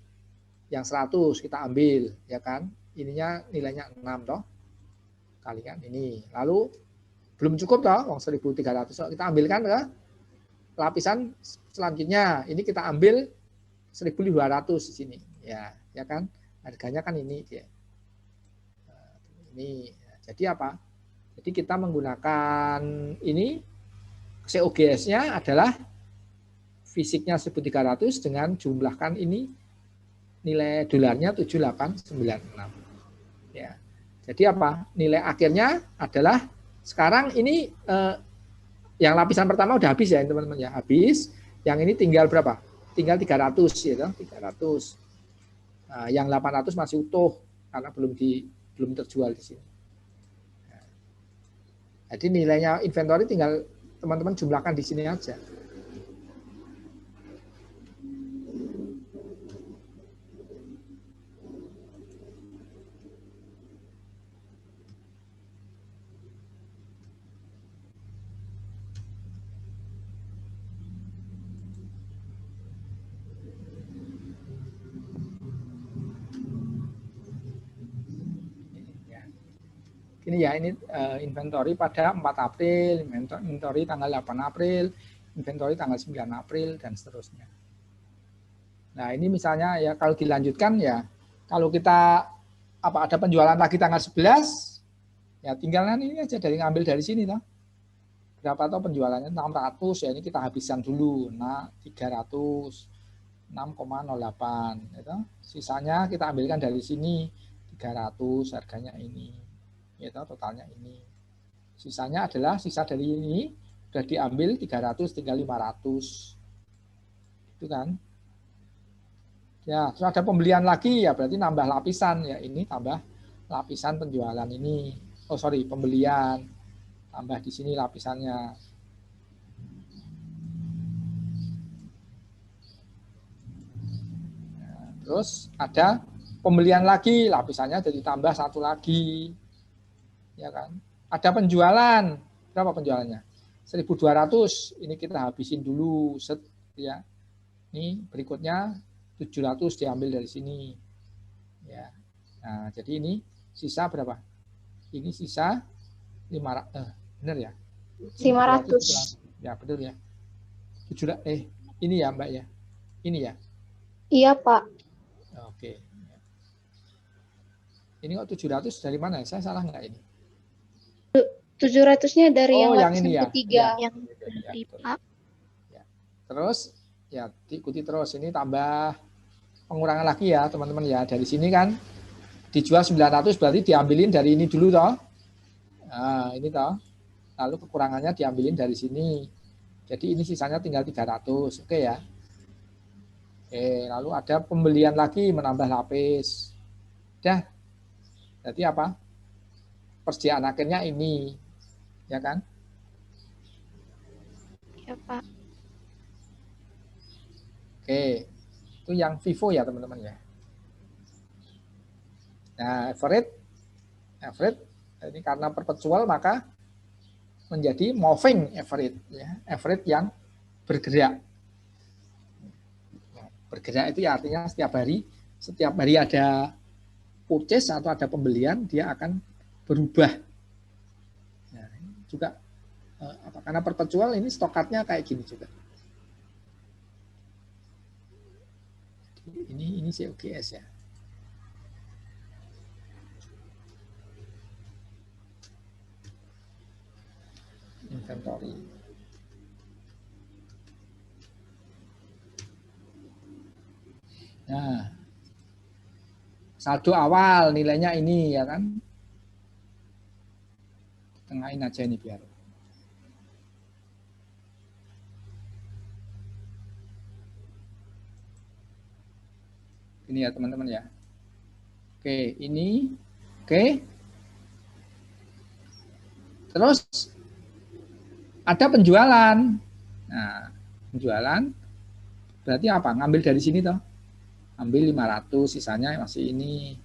[SPEAKER 1] Yang 100 kita ambil, ya kan? Ininya nilainya 6 toh. Kalikan ini. Lalu belum cukup toh, 1.300. Kita ambilkan ke lapisan selanjutnya. Ini kita ambil 1.200 di sini. Ya kan? Harganya kan ini dia. Ini. Jadi apa? Jadi kita menggunakan ini COGS-nya adalah fisiknya 1.300 dengan jumlahkan ini nilai dolarnya 7896. Ya. Jadi apa? Nilai akhirnya adalah sekarang ini yang lapisan pertama udah habis ya teman-teman ya, habis. Yang ini tinggal berapa? Tinggal 300 ya, 300. Nah, yang 800 masih utuh karena belum terjual di sini. Nah, jadi nilainya inventory tinggal teman-teman jumlahkan di sini aja. Ini ya, ini inventory pada 4 April, inventory tanggal 8 April, inventory tanggal 9 April, dan seterusnya. Nah, ini misalnya ya kalau dilanjutkan ya, kalau kita ada penjualan lagi tanggal 11, ya tinggal ini aja dari ngambil dari sini toh. Berapa toh penjualannya? 600 ya, ini kita habiskan dulu. Nah, 300, 6,08 gitu. Sisanya kita ambilkan dari sini 300, harganya ini. Ya, totalnya ini. Sisanya adalah sisa dari ini sudah diambil 300, tinggal 500. Itu kan. Ya, terus ada pembelian lagi ya, berarti nambah lapisan ya, ini tambah lapisan penjualan ini. Oh, sorry, pembelian. Tambah di sini lapisannya. Nah, terus ada pembelian lagi, lapisannya jadi tambah satu lagi. Ya kan? Ada penjualan. Berapa penjualannya? 1.200. Ini kita habisin dulu set ya. Ini berikutnya 700 diambil dari sini. Ya. Nah, jadi ini sisa berapa? Ini sisa 500. Benar ya?
[SPEAKER 2] 500.
[SPEAKER 1] Ya, betul ya. 700 ini ya, Mbak ya. Ini ya.
[SPEAKER 2] Iya, Pak.
[SPEAKER 1] Oke. Ini kok 700 dari mana? Saya salah nggak ini?
[SPEAKER 2] 700-nya dari yang
[SPEAKER 1] lapisan
[SPEAKER 2] ini ya. Ketiga.
[SPEAKER 1] Yang Pak. Ya. Terus ya diikuti terus, ini tambah pengurangan lagi ya teman-teman ya. Dari sini kan dijual 900 berarti diambilin dari ini dulu toh. Nah, ini toh. Lalu kekurangannya diambilin dari sini. Jadi ini sisanya tinggal 300. Oke ya. Oke, lalu ada pembelian lagi menambah lapis. Dah. Berarti apa? Persediaan akhirnya ini. Ya kan?
[SPEAKER 2] Ya, Pak.
[SPEAKER 1] Oke. Itu yang Vivo ya, teman-teman ya. Nah, average ini karena perpetual maka menjadi moving average ya, average yang bergerak. Bergerak itu ya artinya setiap hari ada purchase atau ada pembelian, dia akan berubah. Nah, juga karena perpetual ini stokatnya kayak gini juga. Ini COGS ya. Inventory. Nah, saldo awal nilainya ini ya kan. Tengahin aja ini biar. Ini ya teman-teman ya. Oke, ini. Oke. Terus ada penjualan. Nah, penjualan berarti apa? Ngambil dari sini toh. ambil 500, sisanya masih ini.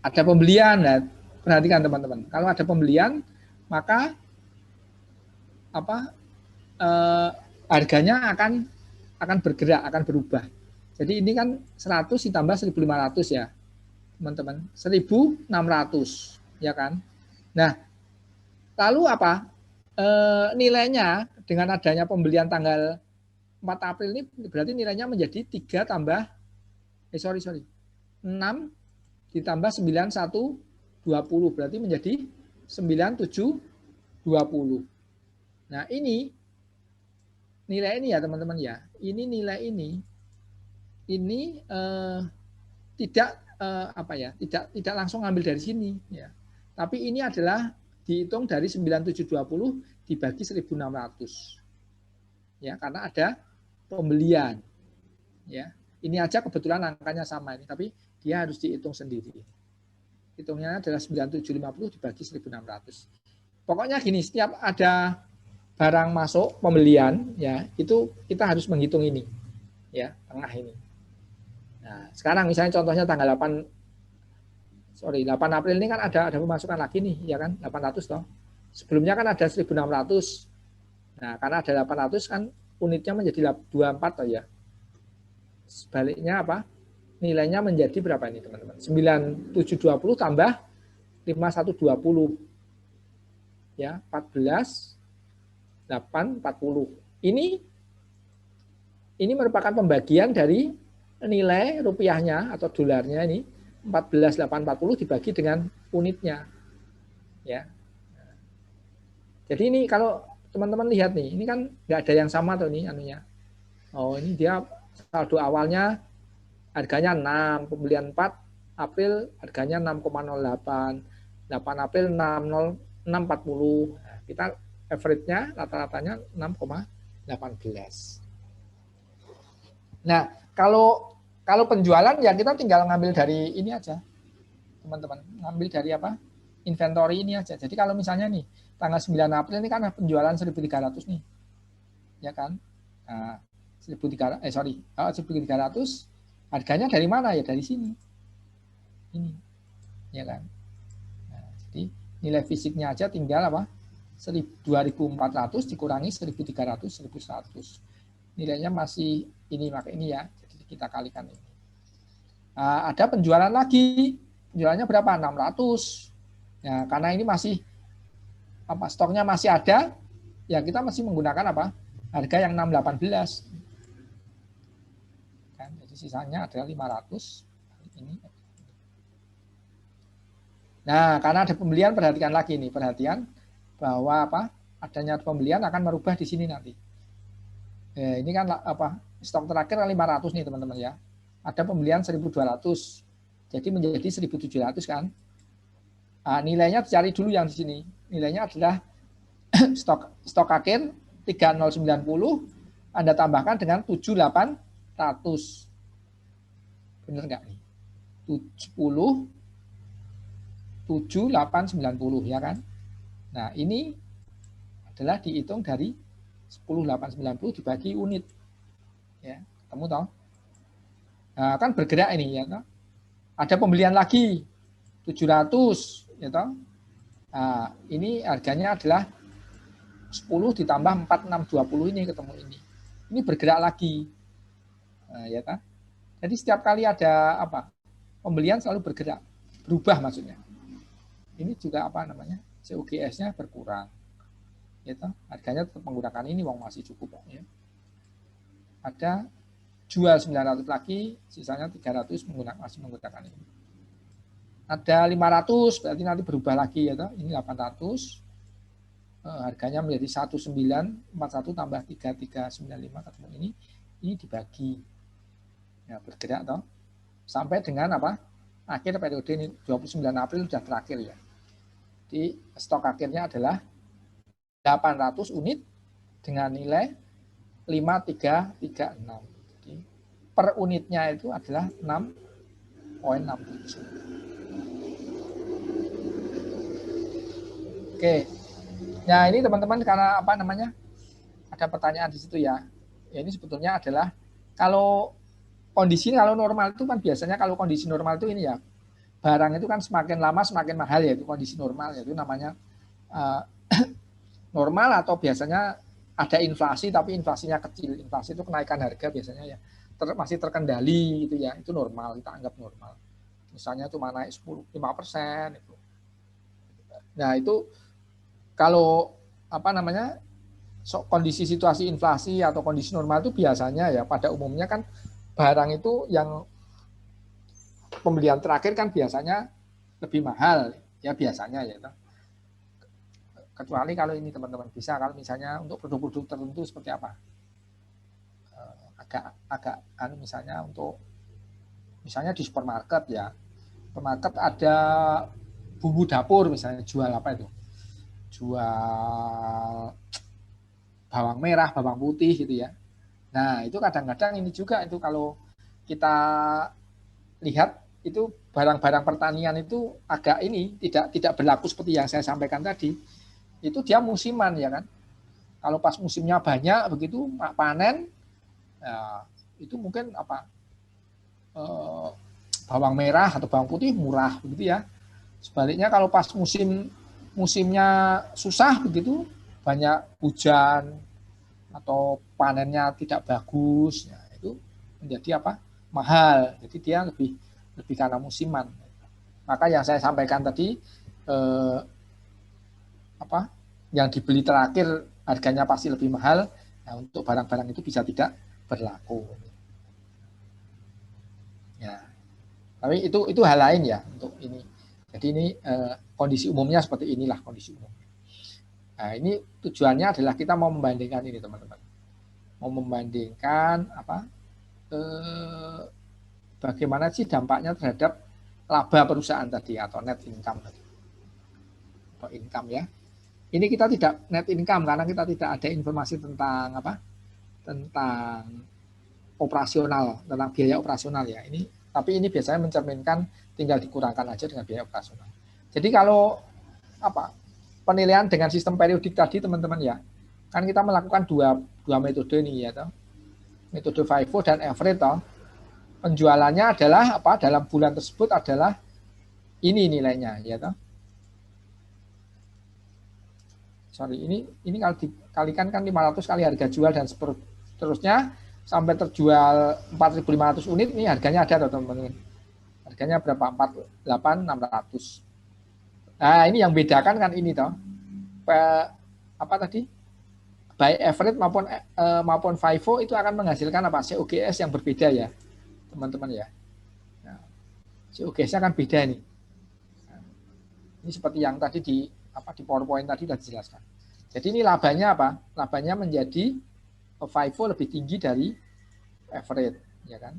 [SPEAKER 1] Ada pembelian, nah, perhatikan teman-teman. Kalau ada pembelian, maka harganya akan bergerak, akan berubah. Jadi ini kan 100 ditambah 1.500 ya, teman-teman. 1.600, ya kan? Nah, lalu apa? Nilainya dengan adanya pembelian tanggal 4 April ini berarti nilainya menjadi 3 tambah 6 ditambah 9120 berarti menjadi 9720. Nah, ini nilai ini ya teman-teman ya. Ini nilai ini tidak tidak langsung ambil dari sini ya. Tapi ini adalah dihitung dari 9720 dibagi 1.600. Ya, karena ada pembelian. Ya. Ini aja kebetulan angkanya sama ini, tapi dia harus dihitung sendiri. Hitungnya adalah 9750 dibagi 1.600. Pokoknya gini, setiap ada barang masuk pembelian ya, itu kita harus menghitung ini. Ya, tengah ini. Nah, sekarang misalnya contohnya tanggal 8 April ini kan ada pemasukan lagi nih, ya kan? 800 toh. Sebelumnya kan ada 1.600. Nah, karena ada 800 kan unitnya menjadi 24 toh ya. Sebaliknya apa? Nilainya menjadi berapa ini teman-teman? 9720 tambah 5120. Ya, 14 840. Ini merupakan pembagian dari nilai rupiahnya atau dolarnya ini 14.840 dibagi dengan unitnya. Ya. Jadi ini kalau teman-teman lihat nih, ini kan nggak ada yang sama tuh nih anunya. Oh, ini dia saldo awalnya harganya 6, pembelian 4 April harganya 6,08, 8 April 6,40. Nah, kita average-nya rata-ratanya 6,18. Nah, kalau penjualan ya kita tinggal ngambil dari ini aja, teman-teman. Ngambil dari apa? Inventory ini aja. Jadi kalau misalnya nih, tanggal 9 April ini kan penjualan 1.300 nih. Ya kan? Nah, 1.300 harganya dari mana ya? Dari sini. Ini. Ya kan? Nah, jadi nilai fisiknya aja tinggal apa? 2.400 dikurangi 1.300, 1.100. Nilainya masih ini, maka ini ya. Jadi kita kalikan ini. Nah, ada penjualan lagi. Penjualannya berapa? 600. Ya, karena ini masih stoknya masih ada, ya kita masih menggunakan apa? Harga yang 618. Kan, jadi sisanya adalah 500. Ini. Nah, karena ada pembelian, perhatikan lagi nih, perhatian bahwa adanya pembelian akan merubah di sini nanti. Ini kan stok terakhir 500 nih teman-teman ya. Ada pembelian 1.200. Jadi menjadi 1.700 kan. Nilainya dicari dulu yang di sini. Nilainya adalah stok akhir 3090 Anda tambahkan dengan 7800. Benar enggak nih? 7890 ya kan? Nah, ini adalah dihitung dari 10.890 dibagi unit. Ya, ketemu toh? Nah, kan bergerak ini ya toh. Ada pembelian lagi 700 ya toh. Nah, ini harganya adalah 10 ditambah 4620 ini ketemu ini. Ini bergerak lagi. Nah, ya kan? Jadi setiap kali ada pembelian selalu bergerak, berubah maksudnya. Ini juga COGS-nya berkurang. Ya toh, harganya tetap menggunakan ini wong masih cukup ya. Ada jual 900 lagi, sisanya 300 masih menggunakan ini. Ada 500 berarti nanti berubah lagi ya toh. Ini 800. Harganya menjadi 1941 tambah 3395 ketemu ini dibagi. Ya, bergerak toh. Sampai dengan akhir periode ini 29 April sudah terakhir ya. Jadi stok akhirnya adalah 800 unit dengan nilai 5336. Jadi per unitnya itu adalah 6,67. Oke. Nah, ini teman-teman karena ada pertanyaan di situ ya. Ya ini sebetulnya adalah kalau kondisi kalau normal itu kan biasanya kalau kondisi normal itu ini ya, barang itu kan semakin lama semakin mahal ya, itu kondisi normal, itu namanya normal, atau biasanya ada inflasi tapi inflasinya kecil. Inflasi itu kenaikan harga biasanya ya masih terkendali gitu ya, itu normal, kita anggap normal. Misalnya cuma naik 5% itu. Nah, itu kalau apa namanya kondisi situasi inflasi atau kondisi normal itu biasanya ya pada umumnya kan barang itu yang pembelian terakhir kan biasanya lebih mahal ya, biasanya ya. Kecuali kalau ini teman-teman bisa, kalau misalnya untuk produk-produk tertentu seperti apa, agak misalnya untuk misalnya di supermarket ya, supermarket ada bumbu dapur misalnya, jual apa itu, jual bawang merah, bawang putih gitu ya. Nah, itu kadang-kadang ini juga itu kalau kita lihat itu barang-barang pertanian itu agak ini tidak berlaku seperti yang saya sampaikan tadi. Itu dia musiman ya kan. Kalau pas musimnya banyak begitu panen, ya, itu mungkin apa bawang merah atau bawang putih murah begitu ya. Sebaliknya kalau pas musimnya susah begitu, banyak hujan atau panennya tidak bagus, ya, itu menjadi apa mahal. Jadi dia lebih karena musiman. Maka yang saya sampaikan tadi yang dibeli terakhir harganya pasti lebih mahal. Nah, untuk barang-barang itu bisa tidak berlaku. Ya, tapi itu hal lain ya untuk ini. Jadi ini kondisi umumnya seperti inilah kondisi umum. Nah, ini tujuannya adalah kita mau membandingkan ini teman-teman. Mau membandingkan bagaimana sih dampaknya terhadap laba perusahaan tadi atau net income tadi. Atau income ya. Ini kita tidak net income karena kita tidak ada informasi tentang tentang operasional, tentang biaya operasional ya. Tapi ini biasanya mencerminkan tinggal dikurangkan aja dengan biaya operasional. Jadi kalau penilaian dengan sistem periodik tadi teman-teman ya, kan kita melakukan dua metode nih ya, metode FIFO dan average toh. Penjualannya adalah dalam bulan tersebut adalah ini nilainya ya toh. Ini kalau dikalikan kan 500 kali harga jual dan seterusnya sampai terjual 4.500 unit, ini harganya ada teman-teman. Harganya berapa? 48.600. Nah, ini yang bedakan kan ini toh. By average maupun FIFO itu akan menghasilkan COGS yang berbeda ya, teman-teman ya. Nah, COGS-nya kan beda nih. Nah, ini seperti yang tadi di PowerPoint tadi sudah dijelaskan. Jadi ini labanya labanya menjadi FIFO lebih tinggi dari average, ya kan?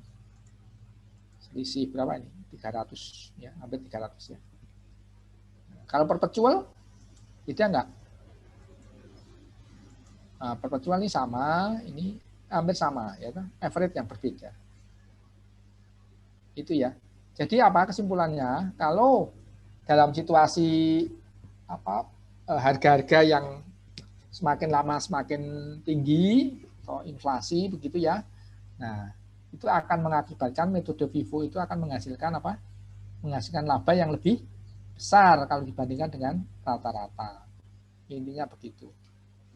[SPEAKER 1] Selisih berapa ini? 300 ya, hampir 300 ya. Nah, kalau perpetual beda enggak? Nah, perpetual ini sama, ini hampir sama ya kan? Average yang berbeda. Itu ya. Jadi kesimpulannya? Kalau dalam situasi harga-harga yang semakin lama semakin tinggi atau inflasi begitu ya. Nah, itu akan mengakibatkan metode FIFO itu akan menghasilkan menghasilkan laba yang lebih besar kalau dibandingkan dengan rata-rata. Intinya begitu.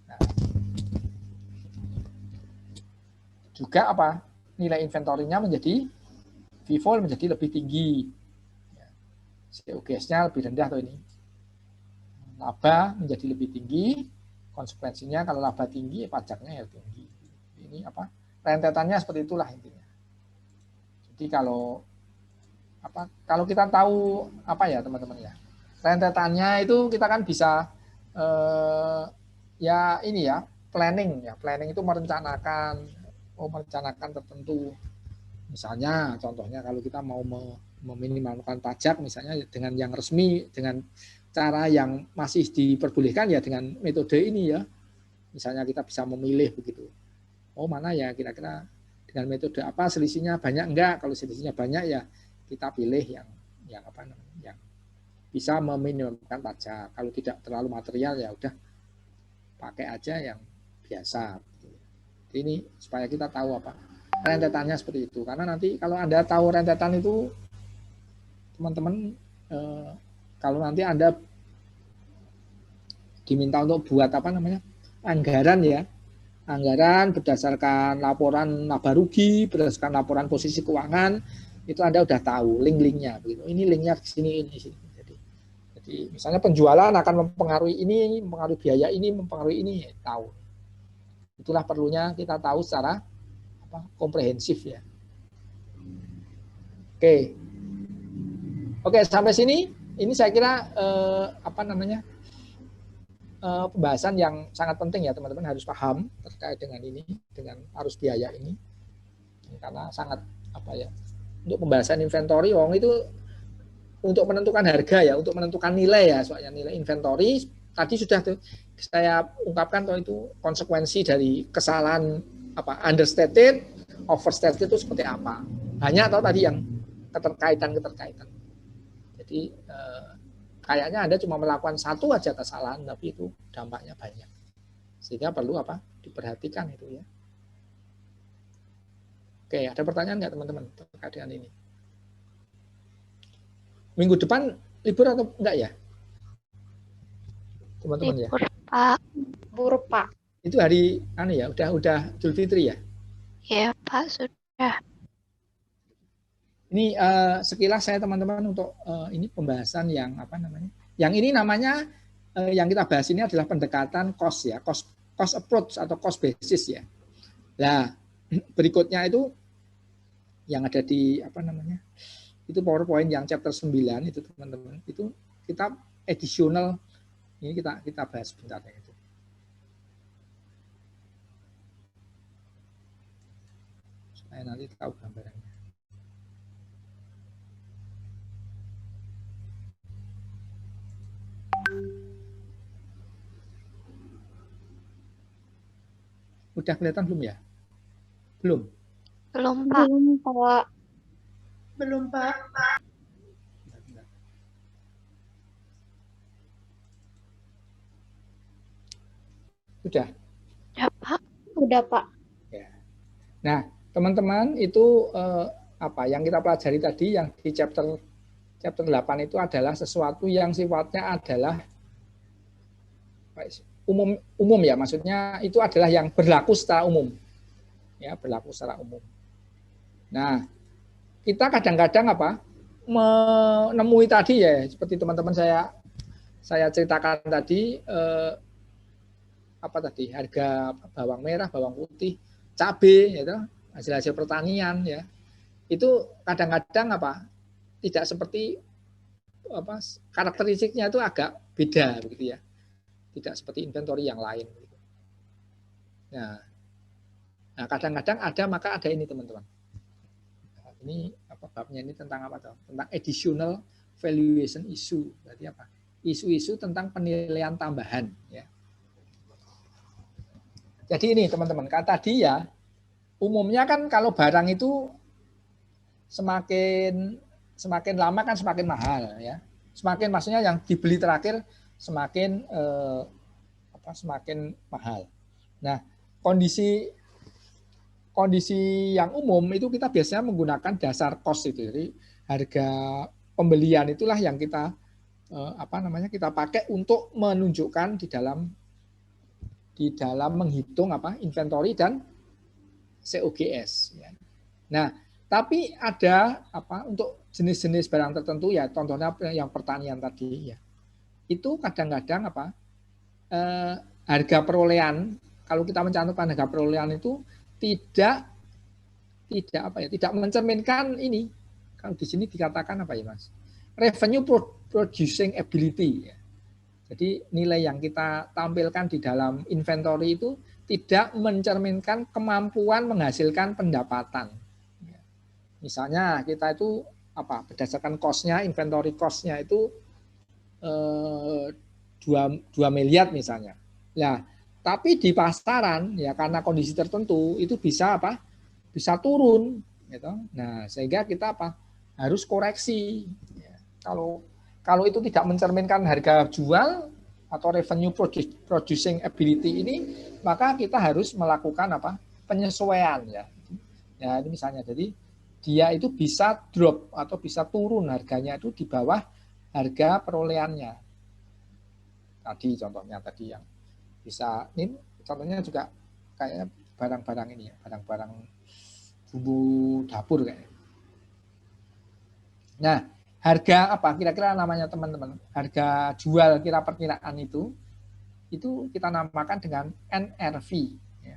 [SPEAKER 1] Nah, juga nilai inventorinya menjadi FIFO menjadi lebih tinggi. COGS-nya lebih rendah atau ini. Laba menjadi lebih tinggi, konsekuensinya kalau laba tinggi pajaknya ya tinggi. Ini rentetannya seperti itulah intinya. Jadi kalau kita tahu ya teman-teman ya, rentetannya itu kita kan bisa planning ya. Planning itu merencanakan tertentu. Misalnya contohnya kalau kita mau meminimalkan pajak misalnya dengan yang resmi, dengan cara yang masih diperbolehkan ya dengan metode ini ya. Misalnya kita bisa memilih begitu. Oh, mana ya kira-kira dengan metode apa selisihnya banyak enggak? Kalau selisihnya banyak ya kita pilih yang bisa meminimalkan pajak. Kalau tidak terlalu material ya udah pakai aja yang biasa. Ini supaya kita tahu rentetannya seperti itu. Karena nanti kalau Anda tahu rentetan itu, teman-teman, kalau nanti Anda diminta untuk buat anggaran ya, anggaran berdasarkan laporan laba rugi, berdasarkan laporan posisi keuangan, itu Anda udah tahu link-linknya begitu. Ini linknya ke sini, ini sini. Jadi misalnya penjualan akan mempengaruhi ini, mempengaruhi biaya ini, mempengaruhi ini, tahu. Itulah perlunya kita tahu secara komprehensif ya. Oke, sampai sini. Ini saya kira pembahasan yang sangat penting ya, teman-teman harus paham terkait dengan ini, dengan arus biaya ini, karena sangat untuk pembahasan inventory, itu untuk menentukan harga ya, untuk menentukan nilai ya, soalnya nilai inventory tadi sudah tuh saya ungkapkan bahwa itu konsekuensi dari kesalahan understated, overstated itu seperti apa. Hanya atau tadi yang keterkaitan. Jadi kayaknya Anda cuma melakukan satu aja kesalahan, tapi itu dampaknya banyak. Sehingga perlu diperhatikan itu ya. Oke, ada pertanyaan nggak teman-teman terkait dengan ini? Minggu depan libur atau enggak ya? Teman-teman ya.
[SPEAKER 2] Libur, Pak. Libur, Pak.
[SPEAKER 1] Itu hari udah Idul Fitri ya?
[SPEAKER 2] Iya, Pak, sudah.
[SPEAKER 1] Ini sekilas saya teman-teman untuk ini pembahasan yang Yang ini namanya yang kita bahas ini adalah pendekatan cost ya, cost approach atau cost basis ya. Nah, berikutnya itu yang ada di itu PowerPoint yang chapter 9 itu teman-teman. Itu kita additional ini kita bahas sebentar ya itu. Supaya nanti tahu gambarannya. Udah kelihatan belum ya? Belum.
[SPEAKER 2] Belum, Pak.
[SPEAKER 4] Belum, Pak.
[SPEAKER 1] Udah.
[SPEAKER 2] Udah, Pak. Udah, Pak.
[SPEAKER 1] Ya. Nah, teman-teman itu yang kita pelajari tadi yang di chapter 8 itu adalah sesuatu yang sifatnya adalah umum ya, maksudnya itu adalah yang berlaku secara umum. Ya, berlaku secara umum. Nah, kita kadang-kadang menemui tadi ya, seperti teman-teman saya ceritakan tadi harga bawang merah, bawang putih, cabai gitu, hasil-hasil pertanian ya. Itu kadang-kadang tidak seperti karakteristiknya itu agak beda begitu ya. Tidak seperti inventory yang lain. Nah, kadang-kadang maka ada ini teman-teman. Ini babnya ini tentang apa tuh? Tentang additional valuation issue. Berarti apa? Isu-isu tentang penilaian tambahan. Ya. Jadi ini teman-teman, tadi ya umumnya kan kalau barang itu semakin lama kan semakin mahal ya. Semakin maksudnya yang dibeli terakhir semakin mahal. Nah, kondisi yang umum itu kita biasanya menggunakan dasar cost itu. Jadi harga pembelian itulah yang kita kita pakai untuk menunjukkan di dalam menghitung inventory dan COGS ya. Nah, tapi ada untuk jenis-jenis barang tertentu ya, contohnya yang pertanian tadi ya. Itu kadang-kadang harga perolehan, kalau kita mencantumkan harga perolehan itu tidak mencerminkan ini. Kalau di sini dikatakan Mas? Revenue producing ability ya. Jadi nilai yang kita tampilkan di dalam inventory itu tidak mencerminkan kemampuan menghasilkan pendapatan. Misalnya kita itu berdasarkan cost-nya, inventory cost-nya itu 2 miliar misalnya. Nah, tapi di pasaran ya karena kondisi tertentu itu bisa bisa turun gitu. Nah, sehingga kita harus koreksi. Ya, kalau itu tidak mencerminkan harga jual atau revenue producing ability ini, maka kita harus melakukan penyesuaian ya. Ya, ini misalnya, jadi dia itu bisa drop atau bisa turun harganya itu di bawah harga perolehannya. Tadi contohnya tadi yang bisa, ini contohnya juga kayak barang-barang ini ya, barang-barang bumbu dapur kayaknya. Nah, harga apa kira-kira namanya teman-teman? Harga jual perkiraan itu kita namakan dengan NRV, ya.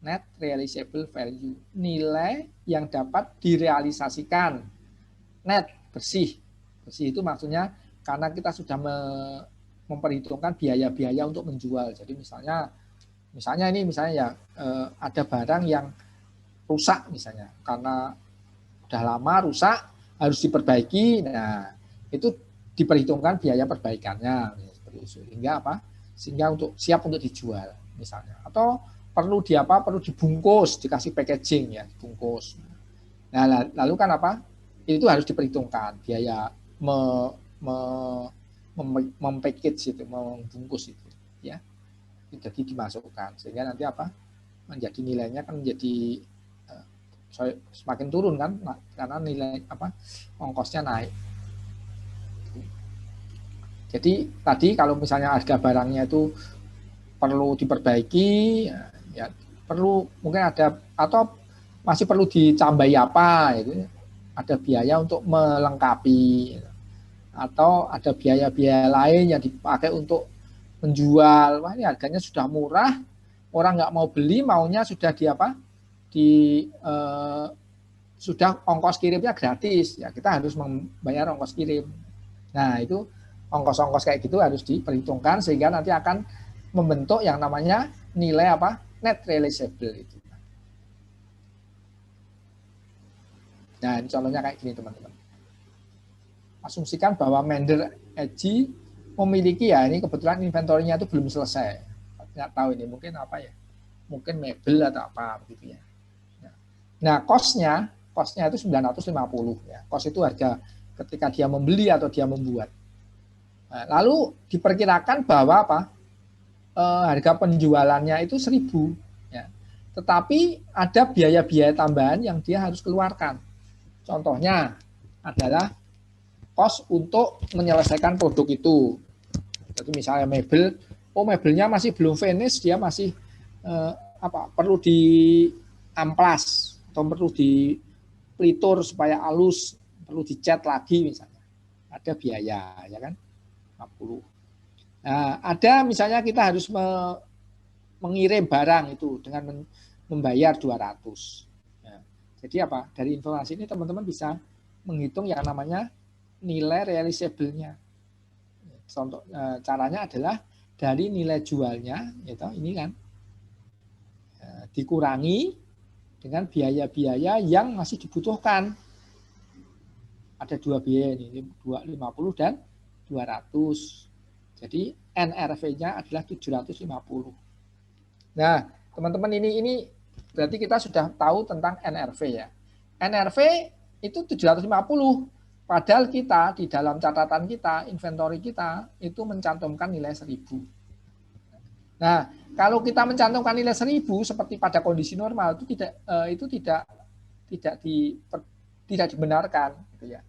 [SPEAKER 1] Net Realizable Value, nilai yang dapat direalisasikan. Net, bersih. Bersih itu maksudnya karena kita sudah memperhitungkan biaya-biaya untuk menjual. Jadi misalnya ya ada barang yang rusak misalnya karena udah lama rusak harus diperbaiki. Nah, itu diperhitungkan biaya perbaikannya seperti itu. Sehingga untuk siap untuk dijual misalnya. Atau perlu dibungkus, dikasih packaging ya, dibungkus. Nah, lalu kan itu harus diperhitungkan biaya mempackage itu, membungkus itu ya. Jadi dimasukkan sehingga nanti menjadi nilainya kan menjadi semakin turun kan karena nilai ongkosnya naik. Jadi tadi kalau misalnya harga barangnya itu perlu diperbaiki ya perlu mungkin ada atau masih perlu ditambahi apa itu, ada biaya untuk melengkapi atau ada biaya-biaya lain yang dipakai untuk menjual. Wah, ini harganya sudah murah, orang nggak mau beli, maunya sudah sudah ongkos kirimnya gratis, ya kita harus membayar ongkos kirim. Nah, itu ongkos-ongkos kayak gitu harus diperhitungkan sehingga nanti akan membentuk yang namanya nilai net realizable itu. Nah, ini contohnya kayak gini teman-teman. Asumsikan bahwa Mender Edgy memiliki ini kebetulan inventory-nya itu belum selesai. Nggak tahu ini mungkin mungkin mebel atau apa begitu ya. Nah, cost-nya itu 950 ya. Cost itu harga ketika dia membeli atau dia membuat. Nah, lalu diperkirakan bahwa harga penjualannya itu 1.000 ya. Tetapi ada biaya-biaya tambahan yang dia harus keluarkan. Contohnya adalah cost untuk menyelesaikan produk itu. Jadi misalnya mebelnya masih belum finish, dia masih perlu diamplas atau perlu dipelitur supaya halus, perlu dicat lagi misalnya. Ada biaya ya kan? 50. Nah, ada misalnya kita harus mengirim barang itu dengan membayar 200. Nah, jadi dari informasi ini teman-teman bisa menghitung yang namanya nilai realisable-nya. Contoh caranya adalah dari nilai jualnya, gitu, ini kan dikurangi dengan biaya-biaya yang masih dibutuhkan. Ada dua biaya ini, 250 dan 200. Jadi NRV-nya adalah 750. Nah, teman-teman ini berarti kita sudah tahu tentang NRV ya. NRV itu 750. Padahal kita di dalam catatan kita, inventory kita itu mencantumkan nilai 1.000. Nah, kalau kita mencantumkan nilai 1.000 seperti pada kondisi normal itu tidak dibenarkan, gitu ya.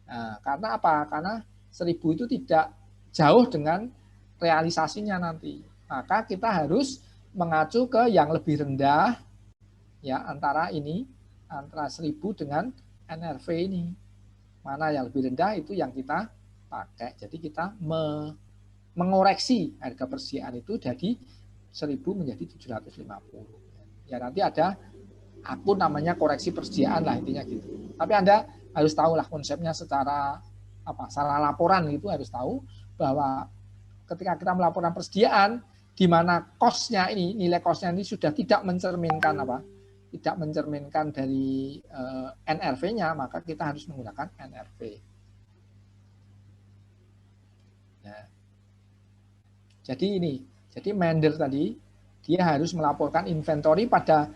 [SPEAKER 1] Nah, karena apa? Karena 1.000 itu tidak jauh dengan realisasinya nanti. Maka kita harus mengacu ke yang lebih rendah, ya antara 1.000 dengan NRV ini. Mana yang lebih rendah itu yang kita pakai. Jadi kita mengoreksi harga persediaan itu dari 1.000 menjadi 750. Ya nanti ada akun namanya koreksi persediaan lah intinya gitu. Tapi Anda harus tahu lah konsepnya secara laporan itu harus tahu bahwa ketika kita melaporkan persediaan di mana nilai cost-nya ini sudah tidak mencerminkan tidak mencerminkan dari NRV-nya, maka kita harus menggunakan NRV. Nah, jadi Mender tadi dia harus melaporkan inventory pada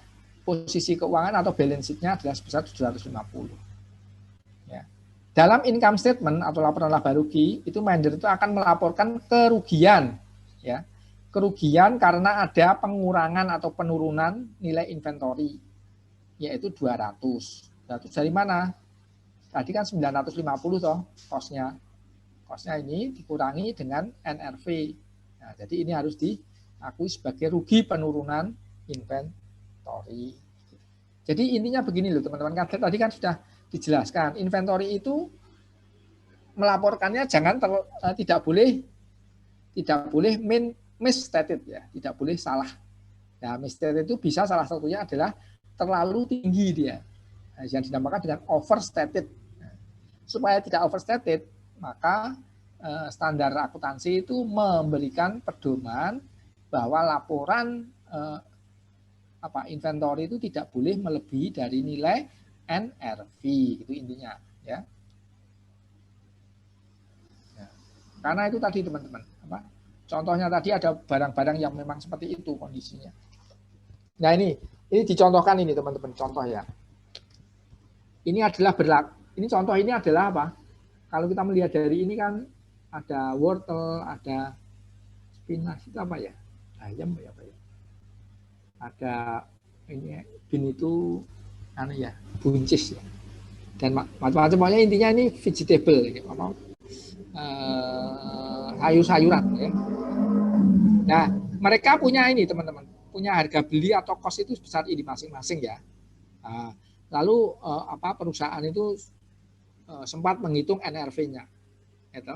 [SPEAKER 1] posisi keuangan atau balance sheet-nya adalah sebesar 750. Ya. Dalam income statement atau laporan laba rugi itu Mender itu akan melaporkan kerugian, ya. Kerugian karena ada pengurangan atau penurunan nilai inventory. yaitu 200. 200 dari mana? Tadi kan 950 toh kosnya. Kosnya ini dikurangi dengan NRV. Nah, jadi ini harus diakui sebagai rugi penurunan inventory. Jadi intinya begini loh teman-teman, tadi kan sudah dijelaskan, inventory itu melaporkannya jangan tidak boleh misstated ya, tidak boleh salah. Nah, misstated itu bisa salah satunya adalah terlalu tinggi dia, yang dinamakan dengan overstated. Supaya tidak overstated, maka standar akuntansi itu memberikan pedoman bahwa laporan inventory itu tidak boleh melebihi dari nilai NRV, itu intinya ya. Karena itu tadi teman-teman, contohnya tadi ada barang-barang yang memang seperti itu kondisinya. Nah ini dicontohkan ini teman-teman, contoh ya. Ini adalah ini contoh ini adalah apa? Kalau kita melihat dari ini kan ada wortel, ada spinach, itu apa ya? Ayam ya apa ya? Ada ini bin itu buncis ya. Dan macam-macam, pokoknya intinya ini vegetable ya, sayur-sayuran ya. Nah, mereka punya ini teman-teman, punya harga beli atau cost itu sebesar ini masing-masing ya. Nah, lalu perusahaan itu sempat menghitung NRV-nya, gitu.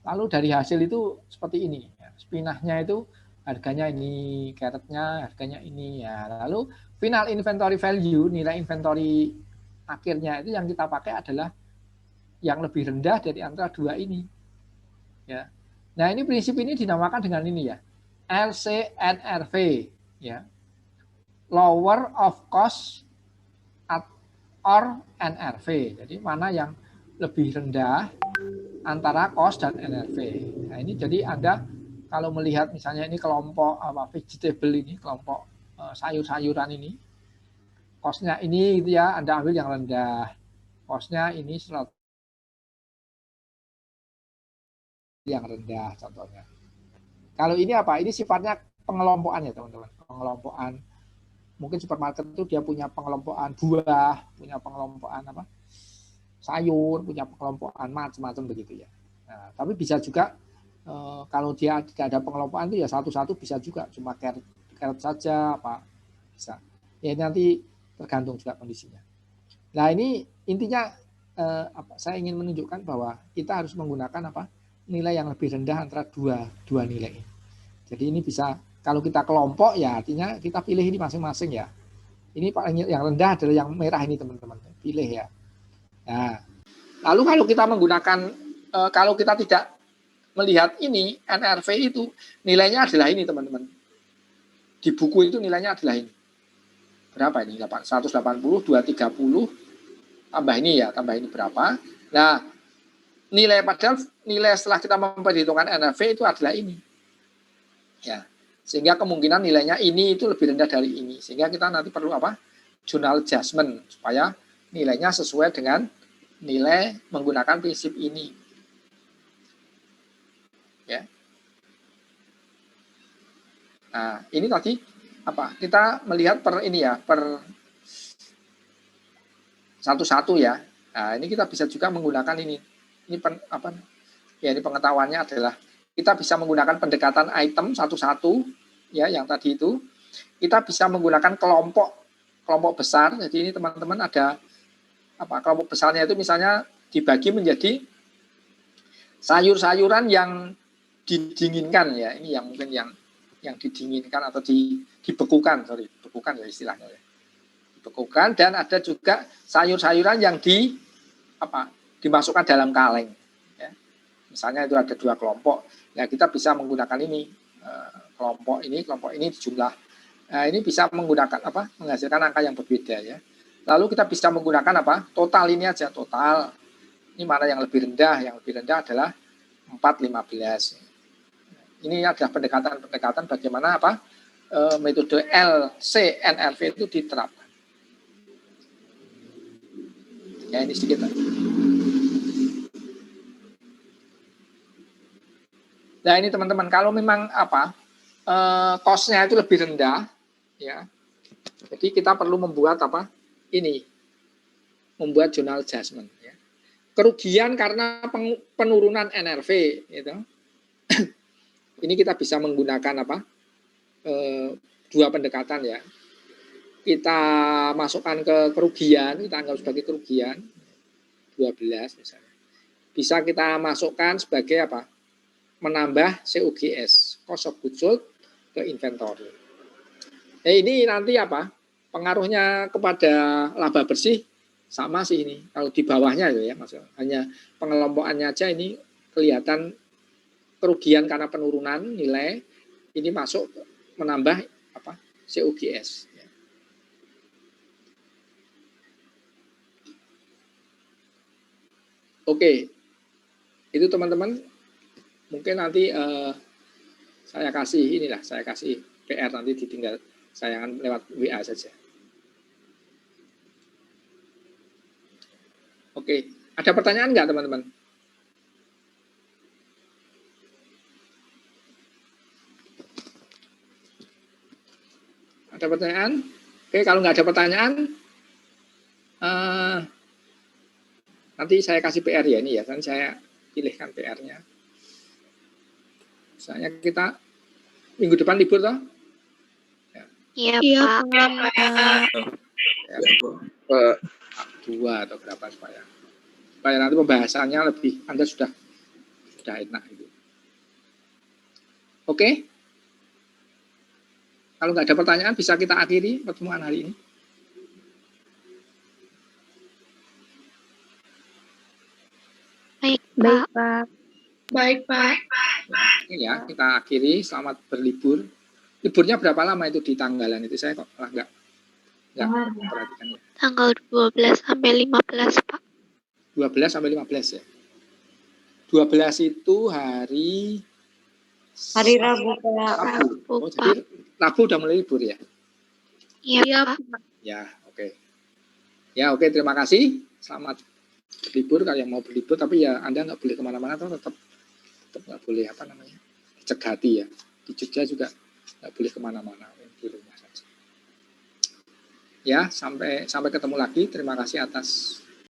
[SPEAKER 1] Lalu dari hasil itu seperti ini, spinachnya itu harganya ini, carrotnya harganya ini ya. Lalu final inventory value, nilai inventory akhirnya itu yang kita pakai adalah yang lebih rendah dari antara dua ini. Ya. Nah, ini prinsip ini dinamakan dengan ini ya, LCNRV ya. Lower of cost or NRV. Jadi mana yang lebih rendah antara cost dan NRV. Nah, ini jadi Anda kalau melihat misalnya ini kelompok vegetable ini, kelompok sayur-sayuran ini, cost-nya ini gitu ya, Anda ambil yang rendah. Cost-nya ini yang rendah contohnya. Kalau ini apa? Ini sifatnya pengelompokan ya teman-teman. Pengelompokan. Mungkin supermarket itu dia punya pengelompokan buah, punya pengelompokan sayur, punya pengelompokan macam-macam begitu ya. Nah, tapi bisa juga kalau dia tidak ada pengelompokan itu ya satu-satu bisa juga, cuma carrot saja bisa. Ya nanti tergantung juga kondisinya. Nah ini intinya saya ingin menunjukkan bahwa kita harus menggunakan nilai yang lebih rendah antara dua nilai. Jadi ini bisa kalau kita kelompok ya artinya kita pilih ini masing-masing ya. Ini paling yang rendah adalah yang merah ini teman-teman, pilih ya. Nah, lalu kalau kita menggunakan kalau kita tidak melihat ini NRV itu nilainya adalah ini teman-teman. Di buku itu nilainya adalah ini. Berapa ini? 180, 230 tambah ini ya, tambah ini berapa? Nah, padahal nilai setelah kita memperhitungkan NRV itu adalah ini. Ya. Sehingga kemungkinan nilainya ini itu lebih rendah dari ini. Sehingga kita nanti perlu journal adjustment supaya nilainya sesuai dengan nilai menggunakan prinsip ini. Ya. Nah, ini tadi kita melihat per satu-satu ya. Nah, ini kita bisa juga menggunakan ini. Ini ini pengetahuannya adalah kita bisa menggunakan pendekatan item satu-satu ya, yang tadi itu. Kita bisa menggunakan kelompok besar. Jadi ini teman-teman ada kelompok besarnya itu misalnya dibagi menjadi sayur-sayuran yang didinginkan ya. Ini yang mungkin yang didinginkan atau dibekukan, bekukan ya istilahnya ya. Dibekukan, dan ada juga sayur-sayuran yang dimasukkan dalam kaleng ya. Misalnya itu ada dua kelompok. Nah, kita bisa menggunakan ini kelompok ini jumlah. Nah, ini bisa menggunakan menghasilkan angka yang berbeda ya. Lalu kita bisa menggunakan total ini aja, total. Ini mana yang lebih rendah? Yang lebih rendah adalah 415. Ini adalah pendekatan bagaimana metode LCNRV itu diterapkan. Ya, ini sedikit. Nah, ini teman-teman, kalau memang cost-nya itu lebih rendah, ya. Jadi kita perlu membuat apa? Ini, membuat journal adjustment. Ya. Kerugian karena penurunan NRV, gitu. Ini kita bisa menggunakan apa? Dua pendekatan ya. Kita masukkan ke kerugian, kita anggap sebagai kerugian 12 misalnya. Bisa kita masukkan sebagai apa? Menambah COGS, cost of goods sold ke inventory. Nah, ini nanti apa? Pengaruhnya kepada laba bersih sama sih ini. Kalau di bawahnya ya, maksudnya hanya pengelompokannya aja ini kelihatan kerugian karena penurunan nilai ini masuk menambah apa? COGS. Oke, itu teman-teman mungkin nanti saya kasih PR nanti ditinggal sayangan lewat WA saja. Oke, ada pertanyaan nggak teman-teman? Ada pertanyaan? Oke, kalau nggak ada pertanyaan, nanti saya kasih PR ya ini ya, kan saya pilihkan PR-nya. Misalnya kita minggu depan libur toh?
[SPEAKER 2] Iya, Pak.
[SPEAKER 1] Ya, ke 2 atau berapa supaya nanti pembahasannya lebih Anda sudah enak gitu. Oke? Kalau nggak ada pertanyaan bisa kita akhiri pertemuan hari ini.
[SPEAKER 2] Baik, Pak.
[SPEAKER 4] Baik, Pak.
[SPEAKER 1] Ini ya, kita akhiri. Selamat berlibur. Liburnya berapa lama itu di tanggalan itu? Saya kok nggak perhatikan ya.
[SPEAKER 2] Tanggal 12 sampai 15, Pak.
[SPEAKER 1] 12 sampai 15 ya. 12 itu hari
[SPEAKER 4] Rabu, Pak.
[SPEAKER 1] Rabu. Oh, jadi Rabu udah mulai libur ya?
[SPEAKER 2] Iya, Pak.
[SPEAKER 1] Ya, oke. Ya, oke. Terima kasih. Selamat berlibur kalau yang mau berlibur. Tapi ya Anda nggak boleh kemana-mana, tetap nggak boleh apa namanya cegati ya. Di Jogja juga nggak boleh kemana-mana, di rumah saja. Ya, sampai ketemu lagi. Terima kasih atas